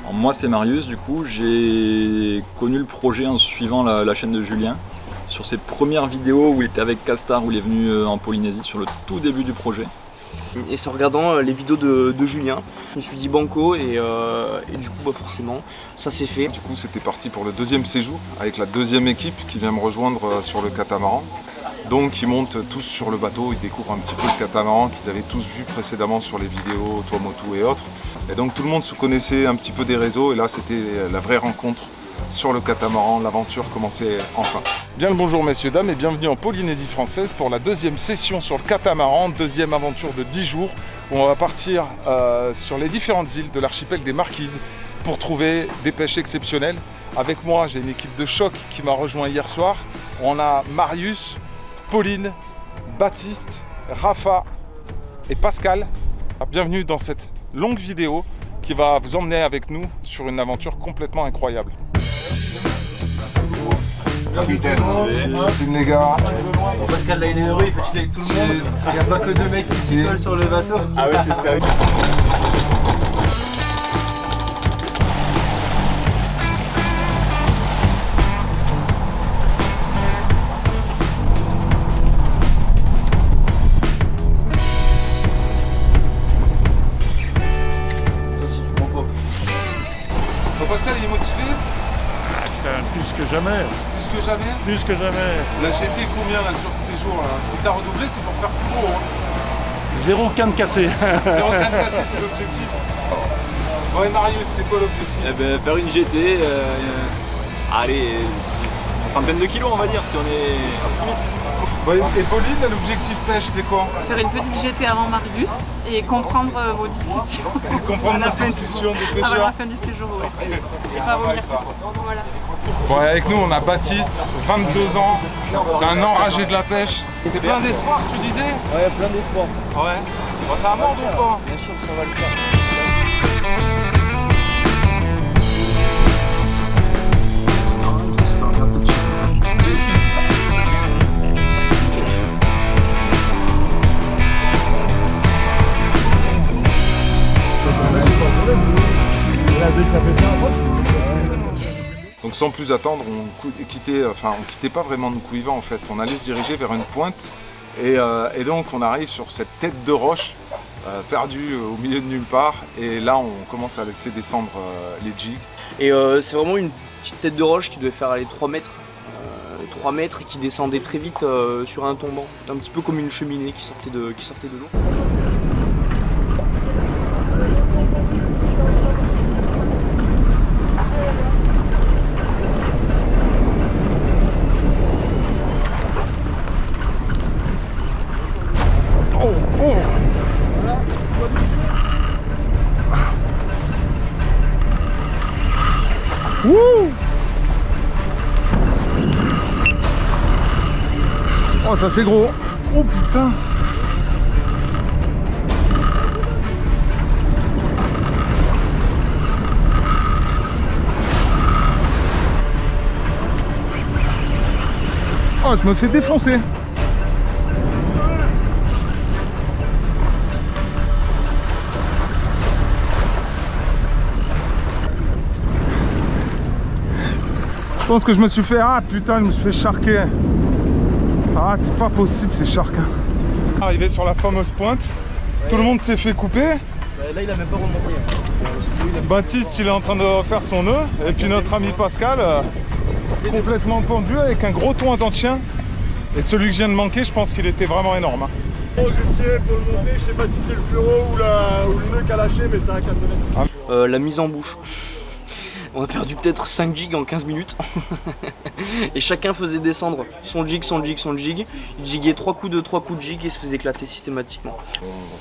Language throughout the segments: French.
Alors moi c'est Marius, du coup j'ai connu le projet en suivant la chaîne de Julien. Sur ses premières vidéos où il était avec Castar, où il est venu en Polynésie sur le tout début du projet. Et c'est en regardant les vidéos de Julien, je me suis dit banco et du coup forcément ça s'est fait. Du coup c'était parti pour le deuxième séjour avec la deuxième équipe qui vient me rejoindre sur le catamaran. Donc ils montent tous sur le bateau, ils découvrent un petit peu le catamaran qu'ils avaient tous vu précédemment sur les vidéos Tuamotu et autres. Et donc tout le monde se connaissait un petit peu des réseaux et là c'était la vraie rencontre sur le catamaran, l'aventure commençait enfin. Bien le bonjour messieurs, dames et bienvenue en Polynésie française pour la deuxième session sur le catamaran, deuxième aventure de 10 jours où on va partir sur les différentes îles de l'archipel des Marquises pour trouver des pêches exceptionnelles. Avec moi j'ai une équipe de choc qui m'a rejoint hier soir. On a Marius, Pauline, Baptiste, Rafa et Pascal. Bienvenue dans cette longue vidéo qui va vous emmener avec nous sur une aventure complètement incroyable. Capitaine, c'est les gars. bon, Pascal là il est heureux, il fait chier avec tout le monde. Il n'y a pas que deux mecs qui s'y collent sur le bateau. Ah ouais, c'est ça. Pascal il est motivé? Putain, plus que jamais. Plus que jamais? Plus que jamais. La GT combien là sur ce séjour là? Si t'as redoublé c'est pour faire plus gros hein. Zéro canne cassée. 0 canne cassée c'est l'objectif. Ouais Marius, c'est quoi l'objectif? Eh ben, faire une GT, allez, une trentaine de kilos on va dire si on est optimiste. Ouais, et Pauline, l'objectif pêche c'est quoi? Faire une petite GT avant Marius et comprendre vos discussions. Comprendre À la la fin discussion des avant pêcheurs. la fin du séjour, ouais. Et pas vomir. Voilà. Bon, et avec nous on a Baptiste, 22 ans, c'est un enragé de la pêche. C'est plein d'espoir tu disais? Ouais, plein d'espoir. Ouais. Bon, ça amende ou pas? Bien sûr que ça va le faire. Donc sans plus attendre, on quittait pas vraiment nos couivants en fait, on allait se diriger vers une pointe et donc on arrive sur cette tête de roche perdue au milieu de nulle part et là on commence à laisser descendre les jigs. Et c'est vraiment une petite tête de roche qui devait faire aller 3 mètres. 3 mètres et qui descendait très vite sur un tombant. Un petit peu comme une cheminée qui sortait de l'eau. Oh ça c'est gros. Oh putain. Oh je me fais défoncer. Je pense que je me suis fait... Ah putain, je me suis fait charquer. Ah, c'est pas possible ces charques. Arrivé sur la fameuse pointe, tout le monde s'est fait couper. Là il a même pas remonté. Baptiste il est en train de refaire son nœud. Et puis notre ami Pascal, complètement pendu avec un gros toit en chien. Et celui que je viens de manquer, je pense qu'il était vraiment énorme. Hein. Oh, je tiens pour le monter, je sais pas si c'est le fluoro ou le nœud qui a lâché, mais ça a cassé. La mise en bouche. On a perdu peut-être 5 jigs en 15 minutes. Et chacun faisait descendre son jig. Il jiguait 3 coups de jig et se faisait éclater systématiquement.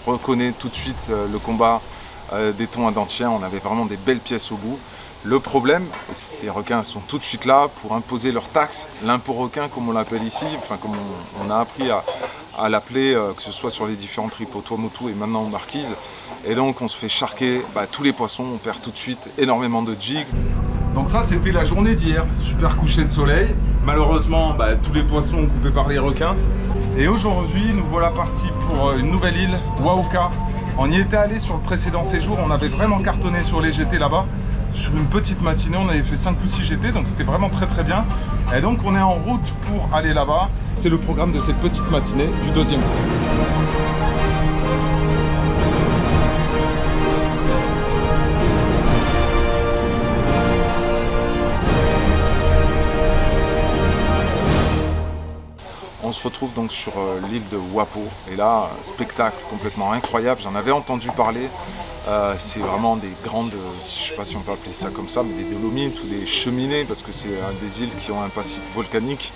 On reconnaît tout de suite le combat des thons à dents de chien. On avait vraiment des belles pièces au bout. Le problème, c'est que les requins sont tout de suite là pour imposer leur taxe, l'impôt requin comme on l'appelle ici, enfin comme on a appris à l'appeler, que ce soit sur les différents tripes au Tuamotu et maintenant aux Marquises. Et donc on se fait charquer tous les poissons, on perd tout de suite énormément de jigs. Donc ça c'était la journée d'hier, super coucher de soleil. Malheureusement tous les poissons ont coupé par les requins. Et aujourd'hui nous voilà partis pour une nouvelle île, Wauka. On y était allé sur le précédent séjour, on avait vraiment cartonné sur les GT là-bas. sur une petite matinée, on avait fait 5 ou 6 GT, donc c'était vraiment très très bien. Et donc on est en route pour aller là-bas. C'est le programme de cette petite matinée du deuxième jour. On se retrouve donc sur l'île de Wapo et là, spectacle complètement incroyable, j'en avais entendu parler. C'est vraiment des grandes, je ne sais pas si on peut appeler ça comme ça, mais des dolomites ou des cheminées parce que c'est des îles qui ont un passif volcanique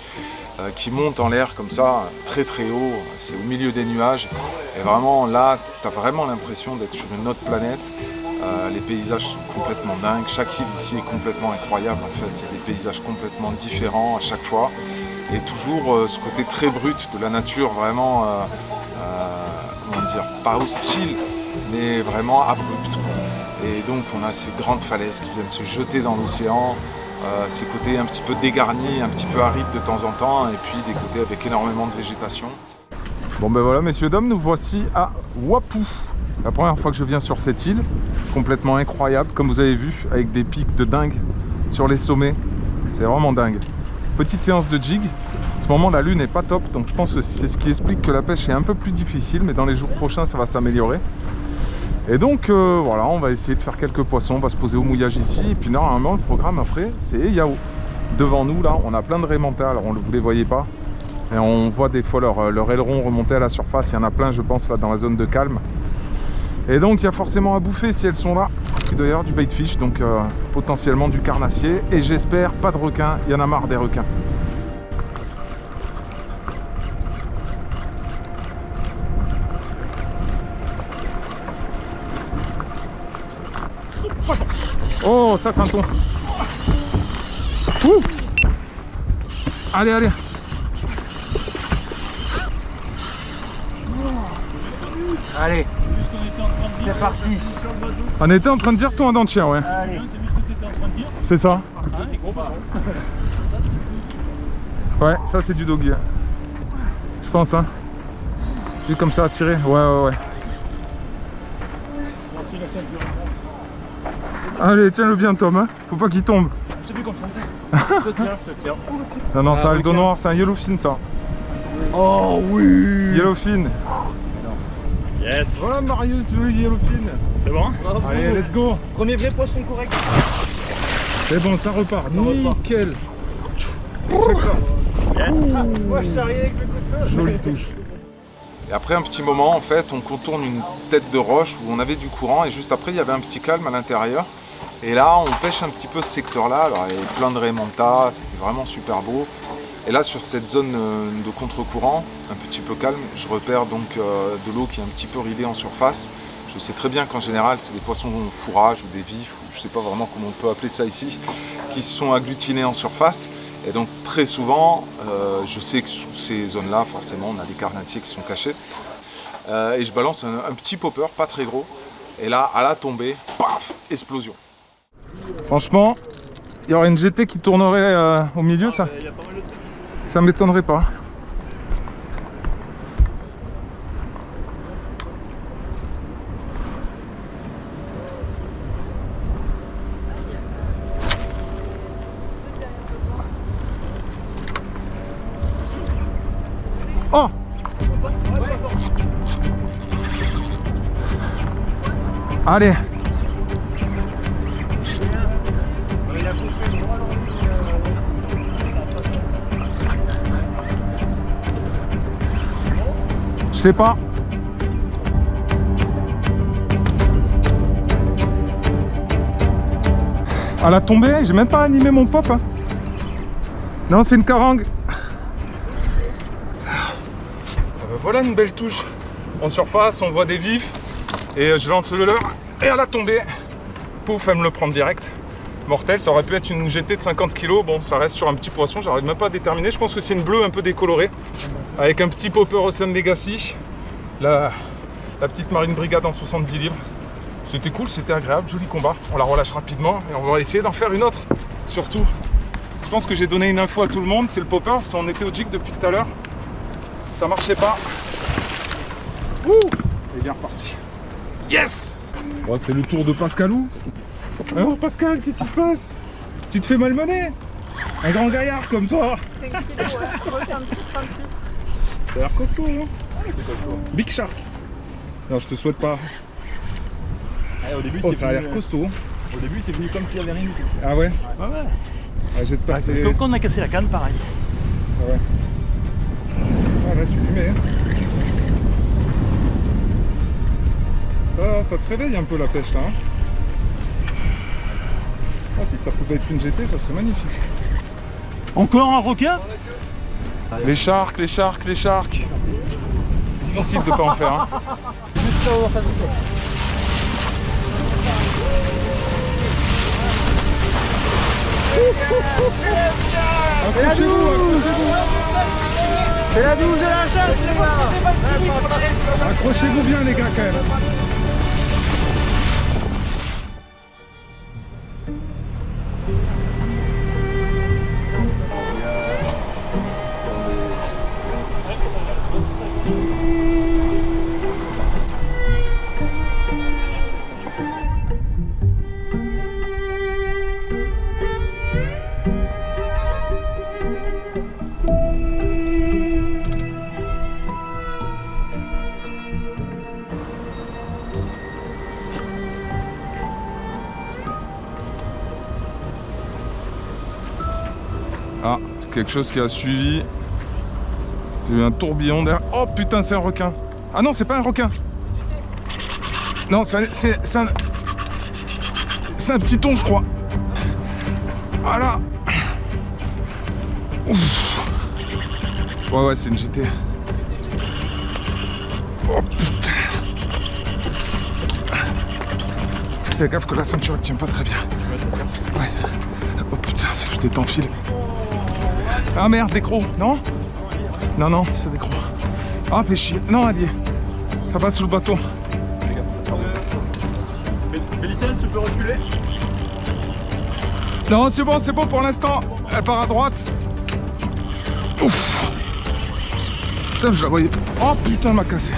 qui monte en l'air comme ça, très très haut, c'est au milieu des nuages. Et vraiment là, tu as vraiment l'impression d'être sur une autre planète. Les paysages sont complètement dingues, chaque île ici est complètement incroyable en fait, il y a des paysages complètement différents à chaque fois. Et toujours ce côté très brut de la nature, vraiment, comment dire, pas hostile, mais vraiment abrupte. Et donc on a ces grandes falaises qui viennent se jeter dans l'océan, ces côtés un petit peu dégarnis, un petit peu arides de temps en temps, et puis des côtés avec énormément de végétation. Bon ben voilà messieurs dames, nous voici à Wapo. La première fois que je viens sur cette île, complètement incroyable, comme vous avez vu, avec des pics de dingue sur les sommets. C'est vraiment dingue. Petite séance de jig. En ce moment la lune n'est pas top, donc je pense que c'est ce qui explique que la pêche est un peu plus difficile, mais dans les jours prochains ça va s'améliorer. Et donc voilà, on va essayer de faire quelques poissons, on va se poser au mouillage ici, et puis normalement le programme après c'est Yao. Devant nous là, on a plein de raimentas, alors vous les voyez pas, et on voit des fois leur aileron remonter à la surface, il y en a plein je pense là dans la zone de calme. Et donc il y a forcément à bouffer si elles sont là. Il doit y avoir du bait fish, donc potentiellement du carnassier. Et j'espère pas de requins, il y en a marre des requins. Oh, ça c'est un thon. Ouh. Allez, allez. Allez, c'est parti. On était en train de dire thon à dents de chien, ouais. Allez. C'est ça. Ouais, ça c'est du doggy. Je pense, hein. C'est comme ça à tirer. Ouais. Allez, tiens-le bien, Tom. Hein. Faut pas qu'il tombe. Je te fais confiance. Je te tiens. Non, c'est un rideau noir, c'est un yellowfin, ça. Oh oui. Yellowfin. Yes. Voilà Marius, le yellowfin. C'est bon? Allez, let's go. Premier vrai poisson correct. C'est bon, ça repart. Nickel. Check ça. Yes. Moi je t'arrive avec le coup de feu. Jolie touche. Et après un petit moment, en fait, on contourne une tête de roche où on avait du courant et juste après, il y avait un petit calme à l'intérieur. Et là, on pêche un petit peu ce secteur-là. Alors, il y avait plein de raimentas, c'était vraiment super beau. Et là, sur cette zone de contre-courant, un petit peu calme, je repère donc de l'eau qui est un petit peu ridée en surface. Je sais très bien qu'en général, c'est des poissons fourrage ou des vifs, ou je ne sais pas vraiment comment on peut appeler ça ici, qui se sont agglutinés en surface. Et donc très souvent, je sais que sous ces zones-là, forcément, on a des carnassiers qui sont cachés. Et je balance un petit popper, pas très gros. Et là, à la tombée, paf, explosion. Franchement, il y aurait une GT qui tournerait au milieu, ça. Ça m'étonnerait pas. Oh! Allez! Je sais pas. À la tombée, j'ai même pas animé mon pop. Hein. Non, c'est une carangue. Voilà une belle touche. En surface, on voit des vifs. Et je lance le leurre. Et à la tombée, pouf, elle me le prend direct. Mortel, ça aurait pu être une GT de 50 kg. Bon, ça reste sur un petit poisson, j'arrive même pas à déterminer. Je pense que c'est une bleue un peu décolorée. Avec un petit popper Ocean Legacy. La petite Marine Brigade en 70 livres. C'était cool, c'était agréable, joli combat. On la relâche rapidement et on va essayer d'en faire une autre. Surtout, je pense que j'ai donné une info à tout le monde, c'est le popper. On était au jig depuis tout à l'heure. Ça marchait pas. Ouh, et bien reparti. Yes. Bon, c'est le tour de Pascalou. Alors Pascal, qu'est-ce qui se passe? Tu te fais malmener? Un grand gaillard comme toi. 5 kilos, ouais. 36. Ça a l'air costaud, hein? C'est costaud. Big Shark. Non, je te souhaite pas. Au début, Oh, ça a l'air costaud. Au début, c'est venu comme s'il y avait rien du tout. Ah ouais? Ouais, ouais. Ah, j'espère que c'est... Comme quand on a cassé la canne, pareil. Ah ouais. Ah là, tu lui mets. Ça se réveille un peu la pêche là. Hein. Ah, si ça pouvait être une GT, ça serait magnifique. Encore un requin? Les sharks, les sharks, les sharks. Difficile de pas en faire. Hein. Accrochez-vous, accrochez-vous. C'est la 12 de la chasse, c'est moi. Accrochez-vous bien les gars quand même. Ah, quelque chose qui a suivi. J'ai eu un tourbillon derrière. Oh putain, c'est un requin. Ah non, c'est pas un requin. Non, c'est un petit thon, je crois. Voilà. Ouf. Ouais, c'est une GT. Oh putain. Fais gaffe que la ceinture elle tient pas très bien. Ouais. Oh putain, je t'enfile. Ah merde, décro, non? Non, c'est décro. Ah, fais chier. Non, elle y est. Ça passe sous le bateau. Félicien, tu peux reculer? Non, c'est bon pour l'instant. Elle part à droite. Ouf. Putain, je la voyais pas. Oh putain, elle m'a cassé.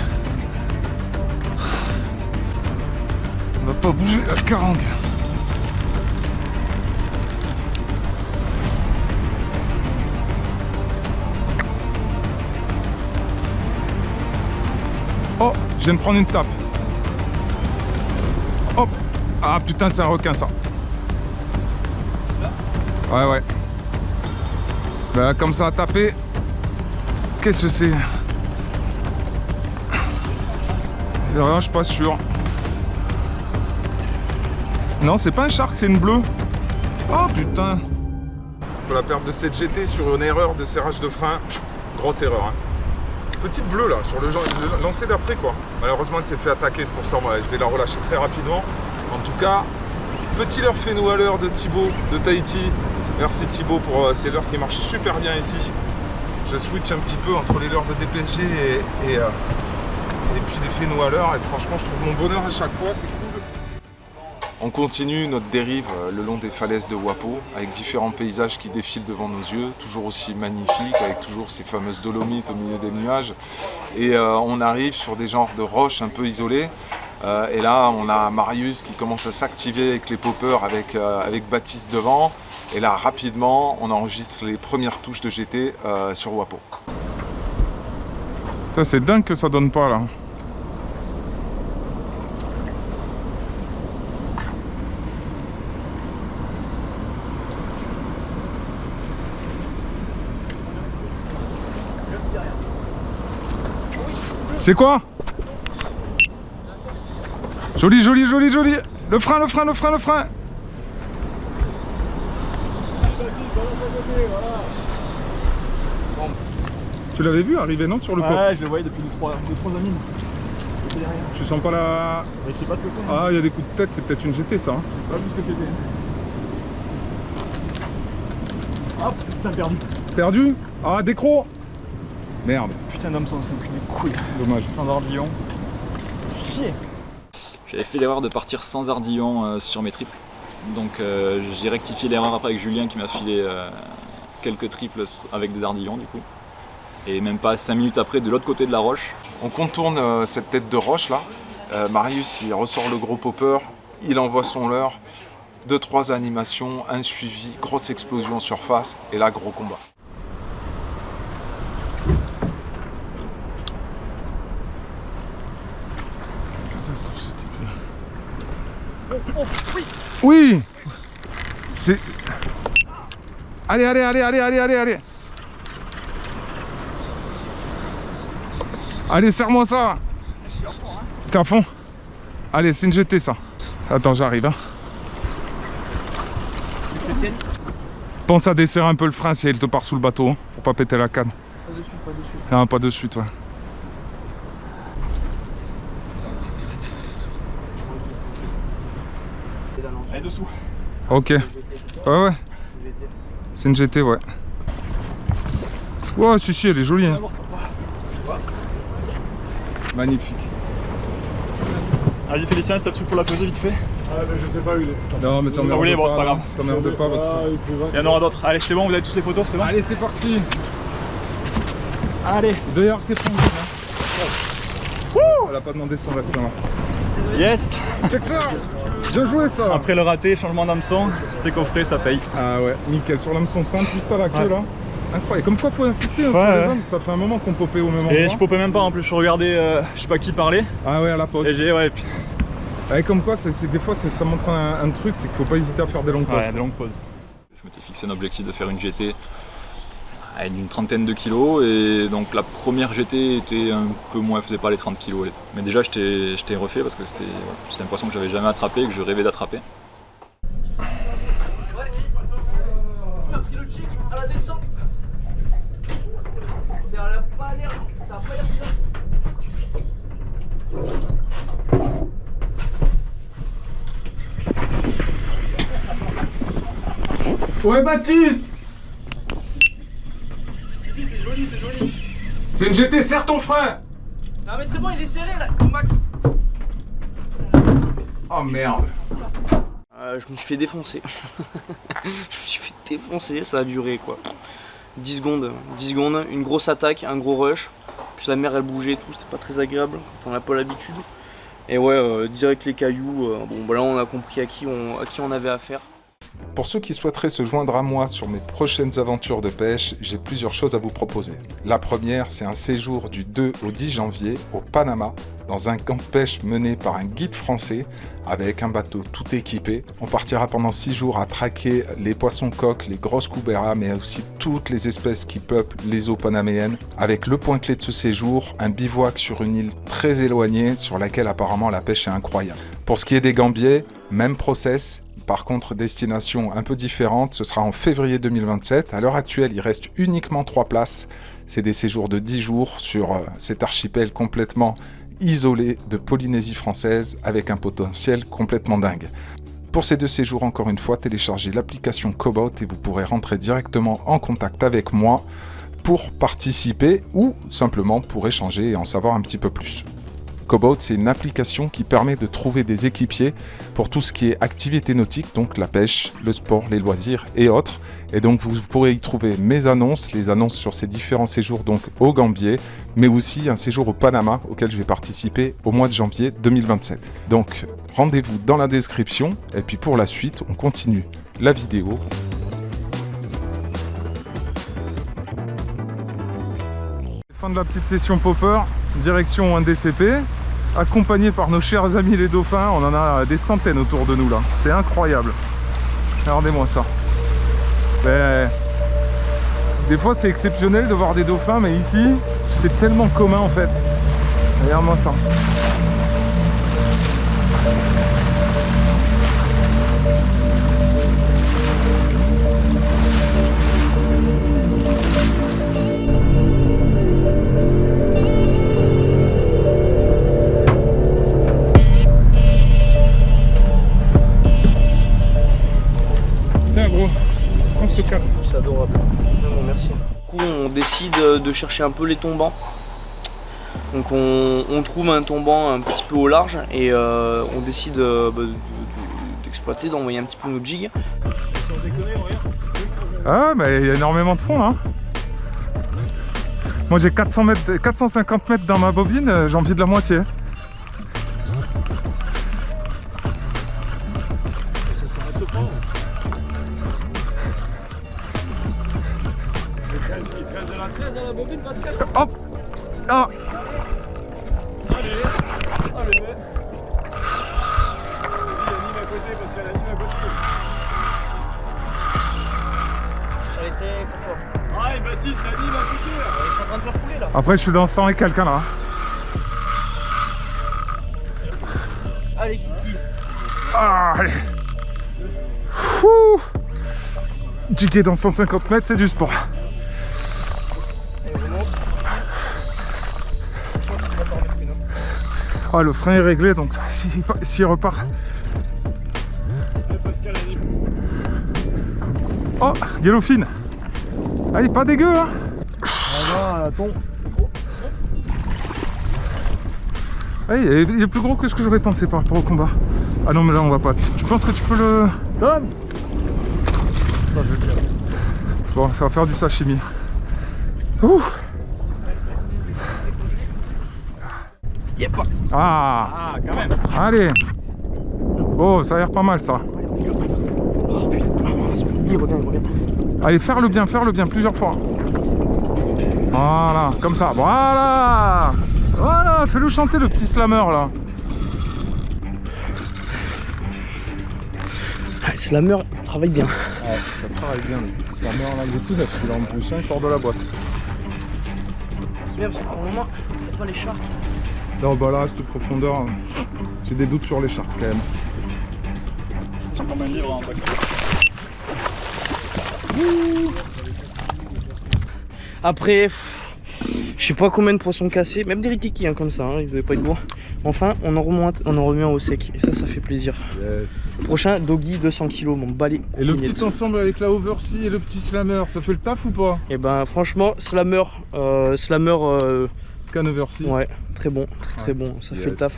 On va pas bouger la carangue. Oh, je viens de prendre une tape. Hop. Ah putain, c'est un requin ça. Ouais. Bah, comme ça a tapé. Qu'est-ce que c'est? Je suis pas sûr. Non, c'est pas un shark, c'est une bleue. Oh putain. La perte de cette GT sur une erreur de serrage de frein. Grosse erreur. Hein. Petite bleue là, sur le lancer d'après quoi. Malheureusement elle s'est fait attaquer, c'est pour ça moi je vais la relâcher très rapidement. En tout cas, petit leurre fait nous à l'heure de Thibaut de Tahiti. Merci Thibaut pour ces leurres qui marchent super bien ici. Je switch un petit peu entre les leurres de DPSG et puis les fénous à l'heure et franchement je trouve mon bonheur à chaque fois, c'est cool. On continue notre dérive le long des falaises de Wapo avec différents paysages qui défilent devant nos yeux, toujours aussi magnifiques, avec toujours ces fameuses dolomites au milieu des nuages. Et on arrive sur des genres de roches un peu isolées. Et là, on a Marius qui commence à s'activer avec les poppers, avec Baptiste devant. Et là, rapidement, on enregistre les premières touches de GT sur Wapo. Ça, c'est dingue que ça donne pas là. C'est quoi? Joli. Le frein. Tu l'avais vu arriver, non, sur le port? Ouais, je le voyais depuis 2-3 années. Tu sens pas la... Mais je sais pas ce que c'est. Ah, il y a des coups de tête, c'est peut-être une GT ça. Hein. Je sais pas vu ce que c'était. Hop, putain, perdu. Perdu? Ah, décro. Merde. Putain d'homme sans pris des couilles. Dommage. Sans ardillon. Chier. J'avais fait l'erreur de partir sans ardillon sur mes triples. Donc j'ai rectifié l'erreur après avec Julien qui m'a filé quelques triples avec des ardillons du coup. Et même pas 5 minutes après, de l'autre côté de la roche. On contourne cette tête de roche là. Marius il ressort le gros popper, il envoie son leurre. 2-3 animations, un suivi, grosse explosion en surface et là gros combat. Oui. C'est... Allez, allez, allez, allez, allez, allez, allez. Allez, serre-moi ça. T'es à fond? Allez, c'est une GT ça. Attends, j'arrive. Hein. Pense à desserrer un peu le frein si elle te part sous le bateau, hein, pour pas péter la canne. Pas de suite, pas de suite. Non, pas de suite, ouais. Allez, dessous. Ok. Ouais, ouais. C'est une GT, ouais. Ouais, si, elle est jolie. Hein. Magnifique. Allez Félicien, c'est un truc pour la poser vite fait. Ah mais je sais pas où il est. Non mais t'emmerdes bon, c'est pas grave. T'emmerdes pas parce que... Il y en aura d'autres. Allez, c'est bon, vous avez toutes les photos, c'est bon? Allez, c'est parti. Allez. D'ailleurs, c'est franchement. Elle a pas demandé son vestin là. Yes. Check ça. Bien joué ça. Après le raté, changement d'hameçon, c'est coffré, ça paye. Ah ouais, nickel. Sur l'hameçon simple, juste à la queue là. Incroyable. Comme quoi, faut insister hein, Ouais, sur les ouais. hommes. Ça fait un moment qu'on popait au même endroit. Et je popais même pas en plus, je regardais je sais pas qui parlait. Ah ouais, à la pause. Et j'ai, ouais, puis... Ouais, comme quoi, des fois, ça montre un truc, c'est qu'il faut pas hésiter à faire des longues pauses. Ouais, des longues pauses. Je m'étais fixé un objectif de faire une GT d'une trentaine de kilos et donc la première GT était un peu moins, faisait pas les 30 kilos. Mais déjà j'étais refait parce que c'était un poisson que j'avais jamais attrapé et que je rêvais d'attraper. On a pris le jig à la descente. Ça a pas l'air bien. Ouais, Baptiste. Si, c'est joli, c'est joli. C'est une GT, serre ton frein. Non mais c'est bon, il est serré là, Max. Oh merde. Je me suis fait défoncer. Je me suis fait défoncer, ça a duré quoi. 10 secondes, une grosse attaque, un gros rush. Puis la mer elle bougeait et tout, c'était pas très agréable quand on n'a pas l'habitude. Et ouais, direct les cailloux, bon bah là on a compris à qui on avait affaire. Pour ceux qui souhaiteraient se joindre à moi sur mes prochaines aventures de pêche, j'ai plusieurs choses à vous proposer. La première, c'est un séjour du 2 au 10 janvier au Panama, dans un camp de pêche mené par un guide français, avec un bateau tout équipé. On partira pendant 6 jours à traquer les poissons-coques, les grosses couberas, mais aussi toutes les espèces qui peuplent les eaux panaméennes. Avec le point clé de ce séjour, un bivouac sur une île très éloignée, sur laquelle apparemment la pêche est incroyable. Pour ce qui est des gambiers, même process. Par contre, destination un peu différente, ce sera en février 2027. À l'heure actuelle, il reste uniquement 3 places. C'est des séjours de 10 jours sur cet archipel complètement isolé de Polynésie française avec un potentiel complètement dingue. Pour ces 2 séjours, encore une fois, téléchargez l'application Cobalt et vous pourrez rentrer directement en contact avec moi pour participer ou simplement pour échanger et en savoir un petit peu plus. Cobalt, c'est une application qui permet de trouver des équipiers pour tout ce qui est activité nautique, donc la pêche, le sport, les loisirs et autres. Et donc vous pourrez y trouver mes annonces, les annonces sur ces différents séjours donc au Gambier, mais aussi un séjour au Panama auquel je vais participer au mois de janvier 2027. Donc rendez-vous dans la description et puis pour la suite, on continue la vidéo. Fin de la petite session popper, direction un DCP, accompagné par nos chers amis les dauphins. On en a des centaines autour de nous là, c'est incroyable. Regardez-moi ça. Mais, des fois c'est exceptionnel de voir des dauphins, mais ici c'est tellement commun en fait. Regarde-moi ça. Tiens gros, on se calme. C'est adorable. Vraiment, merci. Du coup, on décide de chercher un peu les tombants. Donc on trouve un tombant un petit peu au large et on décide d'exploiter, d'envoyer un petit peu nos jigs. Ah mais il y a énormément de fond hein. Moi j'ai 450 mètres dans ma bobine, j'en vide la moitié. Il te reste de la 13 à la bobine, Pascal. Hop. Ah. Allez. Vas-y, anime à côté, Pascal, anime à côté. Allez, c'est pour toi. Allez, Baptiste, anime à côté. Ils sont en train de faire couler là. Après, je suis dans 100 et quelqu'un là. Allez, Kiki. Ah, allez. Ouh. Jiguer dans 150 mètres, c'est du sport. Allez, remonte. Ah, le frein est réglé, donc s'il repart. Allez, Pascal, anime. Oh, Yellowfin. Ah, il est pas dégueu, hein. Ah non, ton. Ah, il est plus gros que ce que j'aurais pensé par rapport au combat. Ah non, mais là, on va pas. Tu penses que tu peux le... Tom. Non, je vais le faire. Bon, ça va faire du sashimi. Ouh. Yep. Ah, Quand même. allez. Oh, ça a l'air pas mal, ça. Oh putain, il revient. Allez, faire le bien plusieurs fois. Voilà, comme ça. Voilà. Voilà, fais-le chanter, le petit slammer, là. Ah, le slammer travaille bien. Ouais, ça travaille bien, le petit slammer, là. Il est tout neuf, celui-là, en plus. Il sort de la boîte. C'est bien parce que pour le moment, c'est pas les sharks. Non, bah là, cette profondeur, j'ai des doutes sur les sharks, quand même. C'est comme un livre en bac. Après, je sais pas combien de poissons cassés, même des rikiki hein, comme ça, hein, ils devaient pas être gros. Enfin, on en remet au sec et ça fait plaisir. Yes. Prochain, doggy 200 kg, mon balai. Et le petit ensemble avec la oversea et le petit slammer, ça fait le taf ou pas? Et ben franchement, slammer, Can oversea. ouais, très bon, très bon, ça fait le taf.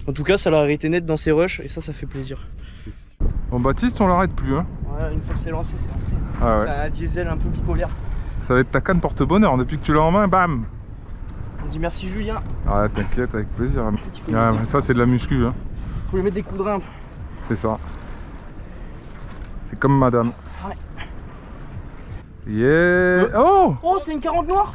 En tout cas, ça l'a arrêté net dans ses rushs et ça fait plaisir. Bon, Baptiste, on l'arrête plus, hein. Ouais, une fois que c'est lancé, c'est lancé. Ah ouais. C'est un diesel un peu bipolaire. Ça va être ta canne porte-bonheur, depuis que tu l'as en main, bam. On dit merci Julien. Ah, t'inquiète, avec plaisir. Faut Ah, ça, c'est de la muscu, hein. Faut lui mettre des coups de rein. C'est ça. C'est comme madame. Ouais. Yeah. Oh. Oh, c'est une 40 noire.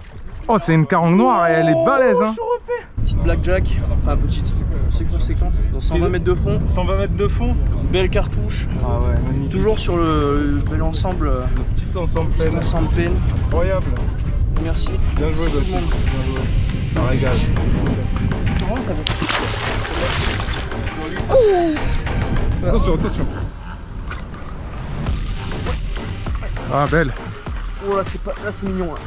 Oh, c'est une carangue noire et elle est balèze, hein. Je refais. Petite blackjack, enfin petite, c'est conséquent. Dans 120 mètres de fond, 120 mètres de fond. belle cartouche. Ah ouais, magnifique. Toujours sur le bel ensemble, Le petit ensemble plein. ensemble peine. Incroyable. Merci. Bien joué, Merci tout le monde. Baptiste. Bien joué. Ça régale. Comment ça va? Attention, attention. Ah, belle. Oh là, c'est mignon. Là.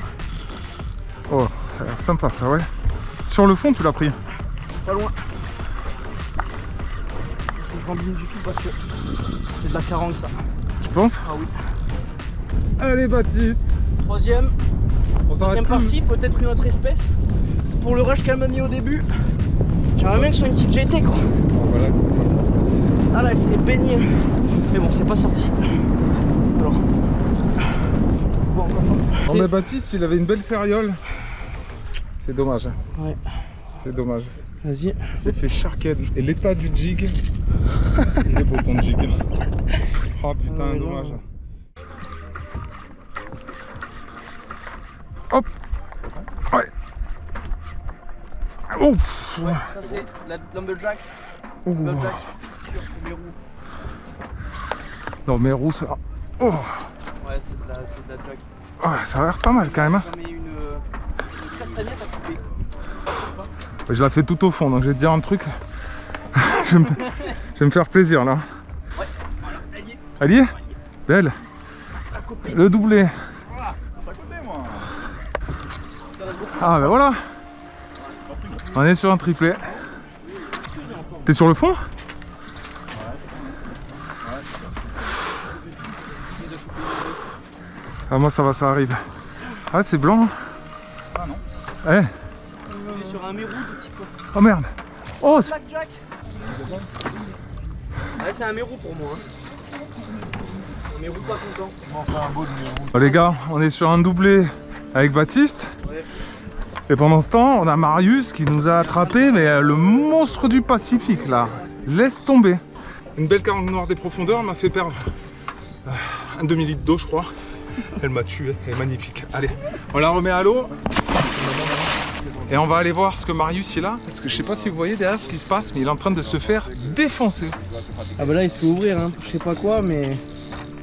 Oh, ça a l'air sympa ça, ouais. Sur le fond, tu l'as pris? Pas loin. Je rembine du tout parce que c'est de la carangue ça. Tu penses? Ah oui. Allez, Baptiste. Troisième On partie, peut-être une autre espèce. Pour le rush qu'elle m'a mis au début, j'aimerais bien que ce soit une petite GT quoi. Voilà, Ah là, elle serait baignée. Mais bon, c'est pas sorti. Alors. Bon, encore pas. non, mais Baptiste, il avait une belle sériole. C'est dommage. Hein. Ouais. C'est dommage. Vas-y. Il s'est fait charquette. Et l'état du jig. Il est beau ton jig. Oh putain, ouais, dommage. non. Hop. Ouais. Ouf. Ouais, ça c'est la lumberjack. Lumberjack sur mes roues. Non, mais roues, ça. Oh. Ouais, c'est de la jack. Ah, ça a l'air pas mal quand même. Hein. J'en mets une castagnette à couper. Je la fais tout au fond, donc je vais te dire un truc. je vais me faire plaisir là. Ouais, voilà, elle y est. Elle y est? Belle. À couper. Le doublé. Ah ben voilà. On est sur un triplé. T'es sur le fond? Ah moi ça va, ça arrive. Ah c'est blanc. Ah non. Eh. On est sur un mérou de petit peu. Oh merde. Oh c'est... Blackjack. Ouais, c'est un mérou pour moi. Hein. Un mérou pas content. On va faire un beau numéro. Oh, les gars, on est sur un doublé avec Baptiste. Ouais. Et pendant ce temps, on a Marius qui nous a attrapé, mais le monstre du Pacifique là. Laisse tomber. Une belle carangue noire des profondeurs m'a fait perdre un demi-litre d'eau, je crois. Elle m'a tué, elle est magnifique. Allez, on la remet à l'eau. Et on va aller voir ce que Marius il a. Parce que je sais pas si vous voyez derrière ce qui se passe, mais il est en train de se faire défoncer. Ah bah là il se fait ouvrir, hein. Je sais pas quoi, mais...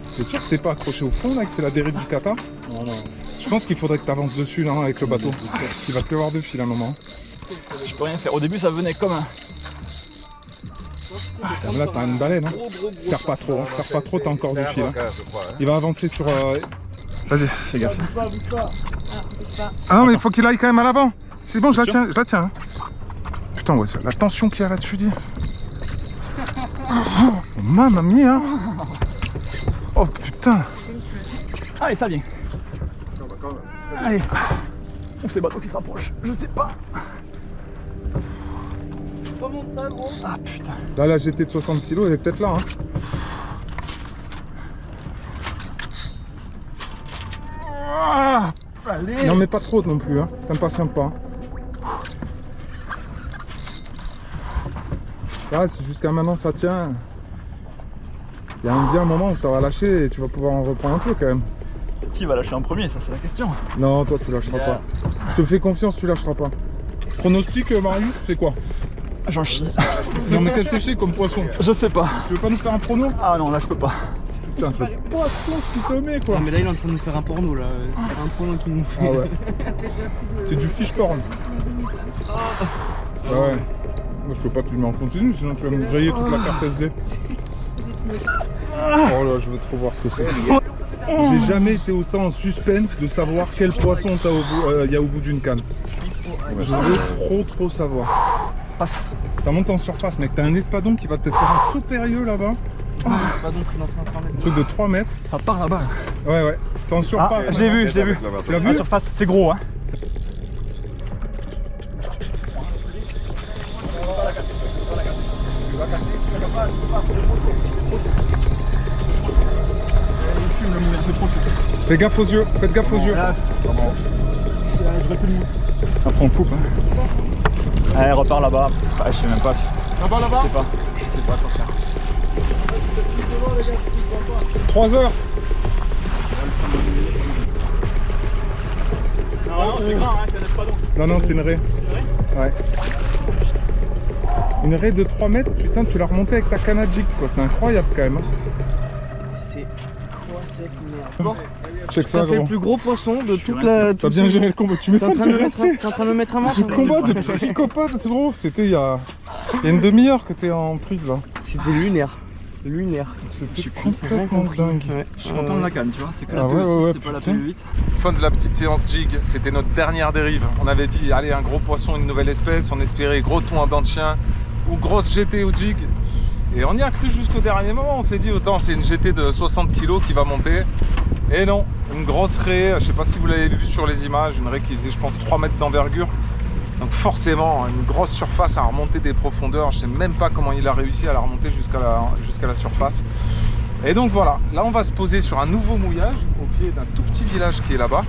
C'est sûr que c'est pas accroché au fond là, que c'est la dérive du kata? Non, non. Je pense qu'il faudrait que tu avances dessus là avec le bateau. Il va te pleuvoir de fil à un moment. Je peux rien faire. Au début, ça venait comme un. Là, t'as une baleine. Hein. Serre pas trop, hein. Serre pas trop, t'as encore du fil. Hein. Il va avancer sur. Vas-y, fais gaffe. Ah non, mais il faut qu'il aille quand même à l'avant. C'est bon, je la tiens. Hein. Putain, ouais, la tension qu'il y a là-dessus, dis. Oh, mamma mia. Oh putain. Allez, ça vient. Allez. Ouf, c'est le bateau qui se rapproche. Je sais pas. Remonte ça, gros. Ah putain. Là, la GT de 60 kg, elle est peut-être là. Hein. Ah, allez. Non, mais pas trop non plus. Hein. T'impatientes pas. Là, si jusqu'à maintenant ça tient, il y a un moment où ça va lâcher et tu vas pouvoir en reprendre un peu quand même. Qui va lâcher en premier, ça c'est la question. Non, toi tu lâcheras pas. Je te fais confiance, tu lâcheras pas. Pronostic, Marius, c'est quoi? J'en chie. Non mais qu'est-ce que c'est comme poisson? Je sais pas. Tu veux pas nous faire un prono? Ah non, là je peux pas. Putain, ce poisson qui te met quoi. Non mais là il est en train de nous faire un porno là. C'est un porno qui nous fait. Ah ouais. C'est du fish porn. Ah ouais. Moi je peux pas filmer en continu, sinon tu vas me griller toute la carte SD. Oh là, je veux trop voir ce que c'est. J'ai jamais été autant en suspense de savoir quel poisson il y a au bout d'une canne. Je veux trop savoir. Ça monte en surface, mec. T'as un espadon qui va te faire un saut périlleux là-bas. Pas donc dans 500 mètres. Un truc de 3 mètres. Ça part là-bas. Ouais. C'est en surface. Ah, je l'ai vu. Tu l'as vu? La surface, c'est gros, hein. Fais gaffe aux yeux, faites gaffe aux yeux. Après on coupe, hein. Allez, repars là-bas. Ah, je sais même pas. Là-bas. Je sais pas quoi faire. 3 heures. Non, c'est grand, hein, c'est un espadon. Non, c'est une raie. Ouais. Une raie de 3 mètres, putain, tu l'as remontée avec ta canne à jig, quoi. C'est incroyable quand même. C'est quoi cette merde? Check Ça fait gros. le plus gros poisson de toute la. T'as bien géré le combat, tu T'es en m'étonnes train de de me mettre, lancer. t'es en train de me mettre un mort. Ce combat de psychopathe, c'est gros. C'était il y a une demi-heure que t'es en prise là. C'était lunaire. C'était complètement dingue. Ouais. Je suis content de la canne, tu vois. C'est que la Ah ouais, PE6, ouais, c'est pas la putain. PE8. Fin de la petite séance jig, c'était notre dernière dérive. On avait dit, allez, un gros poisson, une nouvelle espèce. On espérait gros thon à dents de chien ou grosse GT au jig. Et on y a cru jusqu'au dernier moment. On s'est dit, autant c'est une GT de 60 kg qui va monter. Et non, une grosse raie. Je sais pas si vous l'avez vu sur les images. Une raie qui faisait, je pense, 3 mètres d'envergure. Donc forcément, une grosse surface à remonter des profondeurs. Je sais même pas comment il a réussi à la remonter jusqu'à la surface. Et donc voilà, là on va se poser sur un nouveau mouillage au pied d'un tout petit village qui est là-bas.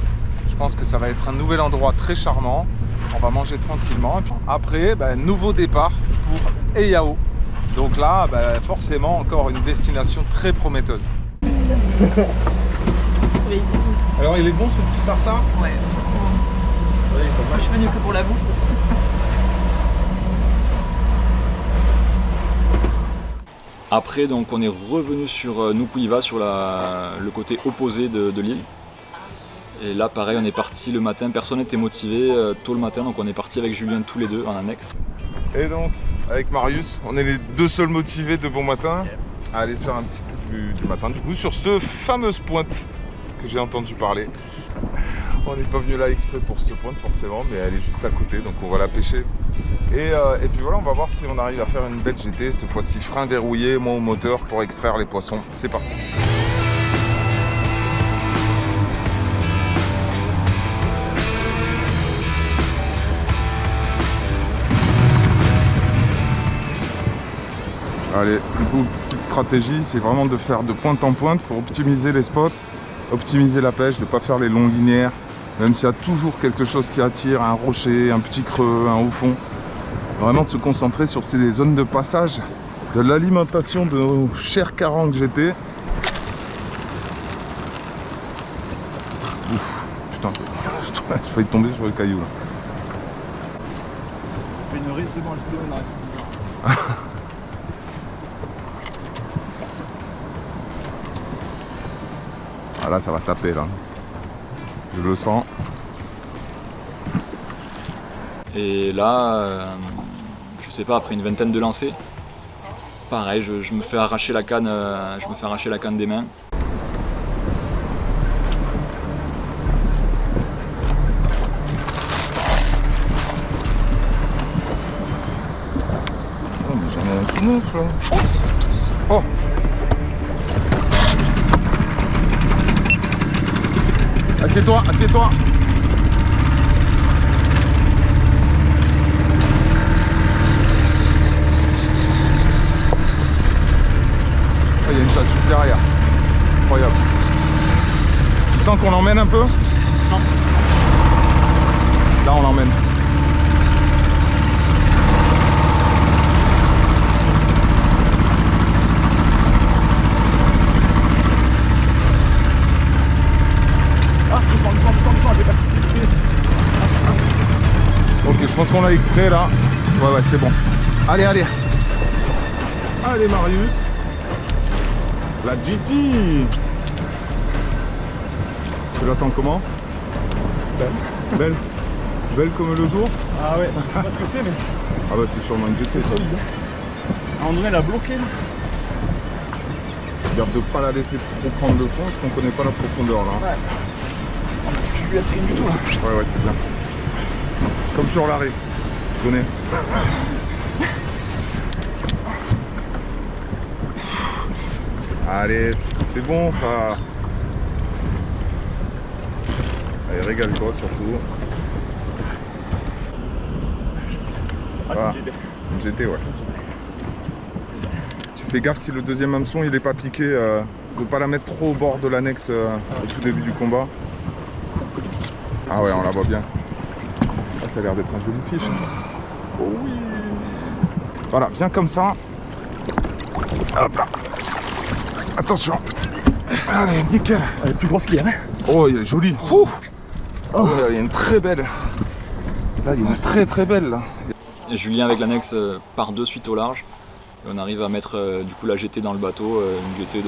Je pense que ça va être un nouvel endroit très charmant. On va manger tranquillement. Et puis après, nouveau départ pour Eyao. Donc là, forcément, encore une destination très prometteuse. Alors il est bon ce petit tartare? Ouais. Moi je suis venu que pour la bouffe. Après, donc, on est revenu sur Nukuiva, sur le côté opposé de l'île. Et là, pareil, on est parti le matin. Personne n'était motivé tôt le matin, donc on est parti avec Julien tous les deux en annexe. Et donc, avec Marius, on est les deux seuls motivés de bon matin à aller faire un petit coup du matin. Du coup, sur cette fameuse pointe que j'ai entendu parler. On n'est pas venu là exprès pour cette pointe forcément, mais elle est juste à côté, donc on va la pêcher. Et puis voilà, on va voir si on arrive à faire une belle GT, cette fois-ci frein verrouillé, moins au moteur pour extraire les poissons. C'est parti. Allez, du coup, petite stratégie, c'est vraiment de faire de pointe en pointe pour optimiser les spots, optimiser la pêche, de ne pas faire les longs linéaires, même s'il y a toujours quelque chose qui attire, un rocher, un petit creux, un haut fond. Vraiment de se concentrer sur ces zones de passage, de l'alimentation de nos chers carangues GT. putain. J'ai failli tomber sur le caillou là. Pénurie, c'est bon, le on arrête. Ah là ça va taper là. Je le sens. Et là, je sais pas, après une vingtaine de lancers, pareil, je me fais arracher la canne, des mains. Oh mais j'en ai un tout neuf là. Oh. Assieds-toi, assieds-toi. Il y a une chasse juste derrière. Incroyable. Tu sens qu'on l'emmène un peu? Non. Là on l'emmène. Ah, doucement, j'ai pas fait. Ok, je pense qu'on l'a extrait là. Ouais, c'est bon. Allez, allez. Allez Marius. La GT. Tu la sens comment? Belle. Belle. Belle comme le jour? Ah ouais, je sais pas ce que c'est, mais Ah bah c'est sûrement une GT. c'est solide. À un moment donné, elle a bloqué là. Garde de pas la laisser trop prendre le fond parce qu'on connaît pas la profondeur là. Ouais. Je lui laisse rien du tout là. Ouais, c'est bien. Comme sur l'arrêt. Tu connais. Allez, c'est bon ça. Allez, régale-toi surtout. Ah, Voilà. c'est une GT. Une GT, ouais. Tu fais gaffe si le deuxième hameçon il est pas piqué, de pas la mettre trop au bord de l'annexe au tout début du combat. Ah ouais, on la voit bien. Ah, ça a l'air d'être un joli fiche. Oh oui. Voilà, viens comme ça. Hop là. Attention. Allez, nickel. Elle est plus grosse qu'hier. Hein. Oh, il est joli. Ouh. Oh, il y a une très belle. Là, il y a une très belle là. Et Julien avec l'annexe part de suite au large. Et on arrive à mettre du coup la GT dans le bateau, une GT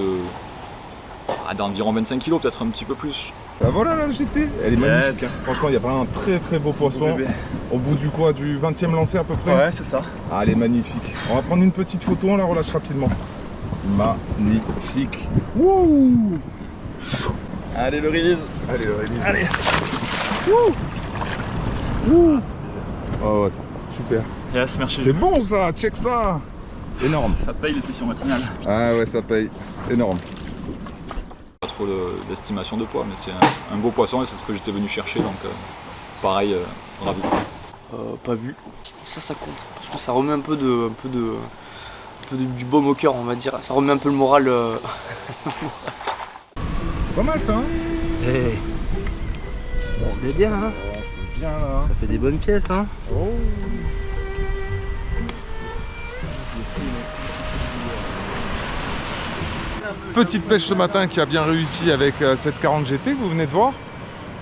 d'environ 25 kg, peut-être un petit peu plus. Bah voilà la GT, elle est magnifique. Hein. Franchement, il y a vraiment un très beau poisson. Au bout du quoi, du 20e lancé à peu près. Ouais, c'est ça. Ah, elle est magnifique. On va prendre une petite photo, on la relâche rapidement. Magnifique. Wouh. Allez le release. Allez, le release. Allez. Wouh. Oh ouais, ça. Super. Yes, merci. C'est bon ça, check ça. Énorme. Ça paye les sessions matinales. Ah ouais, ça paye. Énorme. Pas trop d'estimation de poids, mais c'est un beau poisson et c'est ce que j'étais venu chercher, donc pareil, ravi. Pas vu. Ça compte. Parce que ça remet un peu du baume au cœur, on va dire. Ça remet un peu le moral. Pas mal ça, hein. Hey. On se met bien, hein. On se met bien là. Ça fait des bonnes pièces, hein. Oh. Petite pêche ce matin qui a bien réussi avec cette 40 GT que vous venez de voir.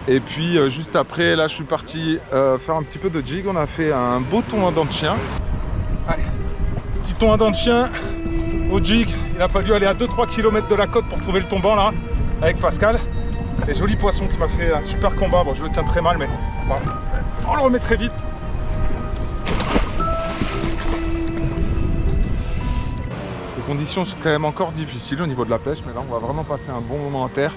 Et puis juste après, là je suis parti faire un petit peu de jig. On a fait un beau thon à dents de chien. Allez, petit thon à dents de chien au jig. Il a fallu aller à 2-3 km de la côte pour trouver le tombant là, avec Pascal. Et joli poisson qui m'a fait un super combat. Bon, je le tiens très mal, mais bon, on le remet très vite. Les conditions sont quand même encore difficiles au niveau de la pêche, mais là on va vraiment passer un bon moment à terre.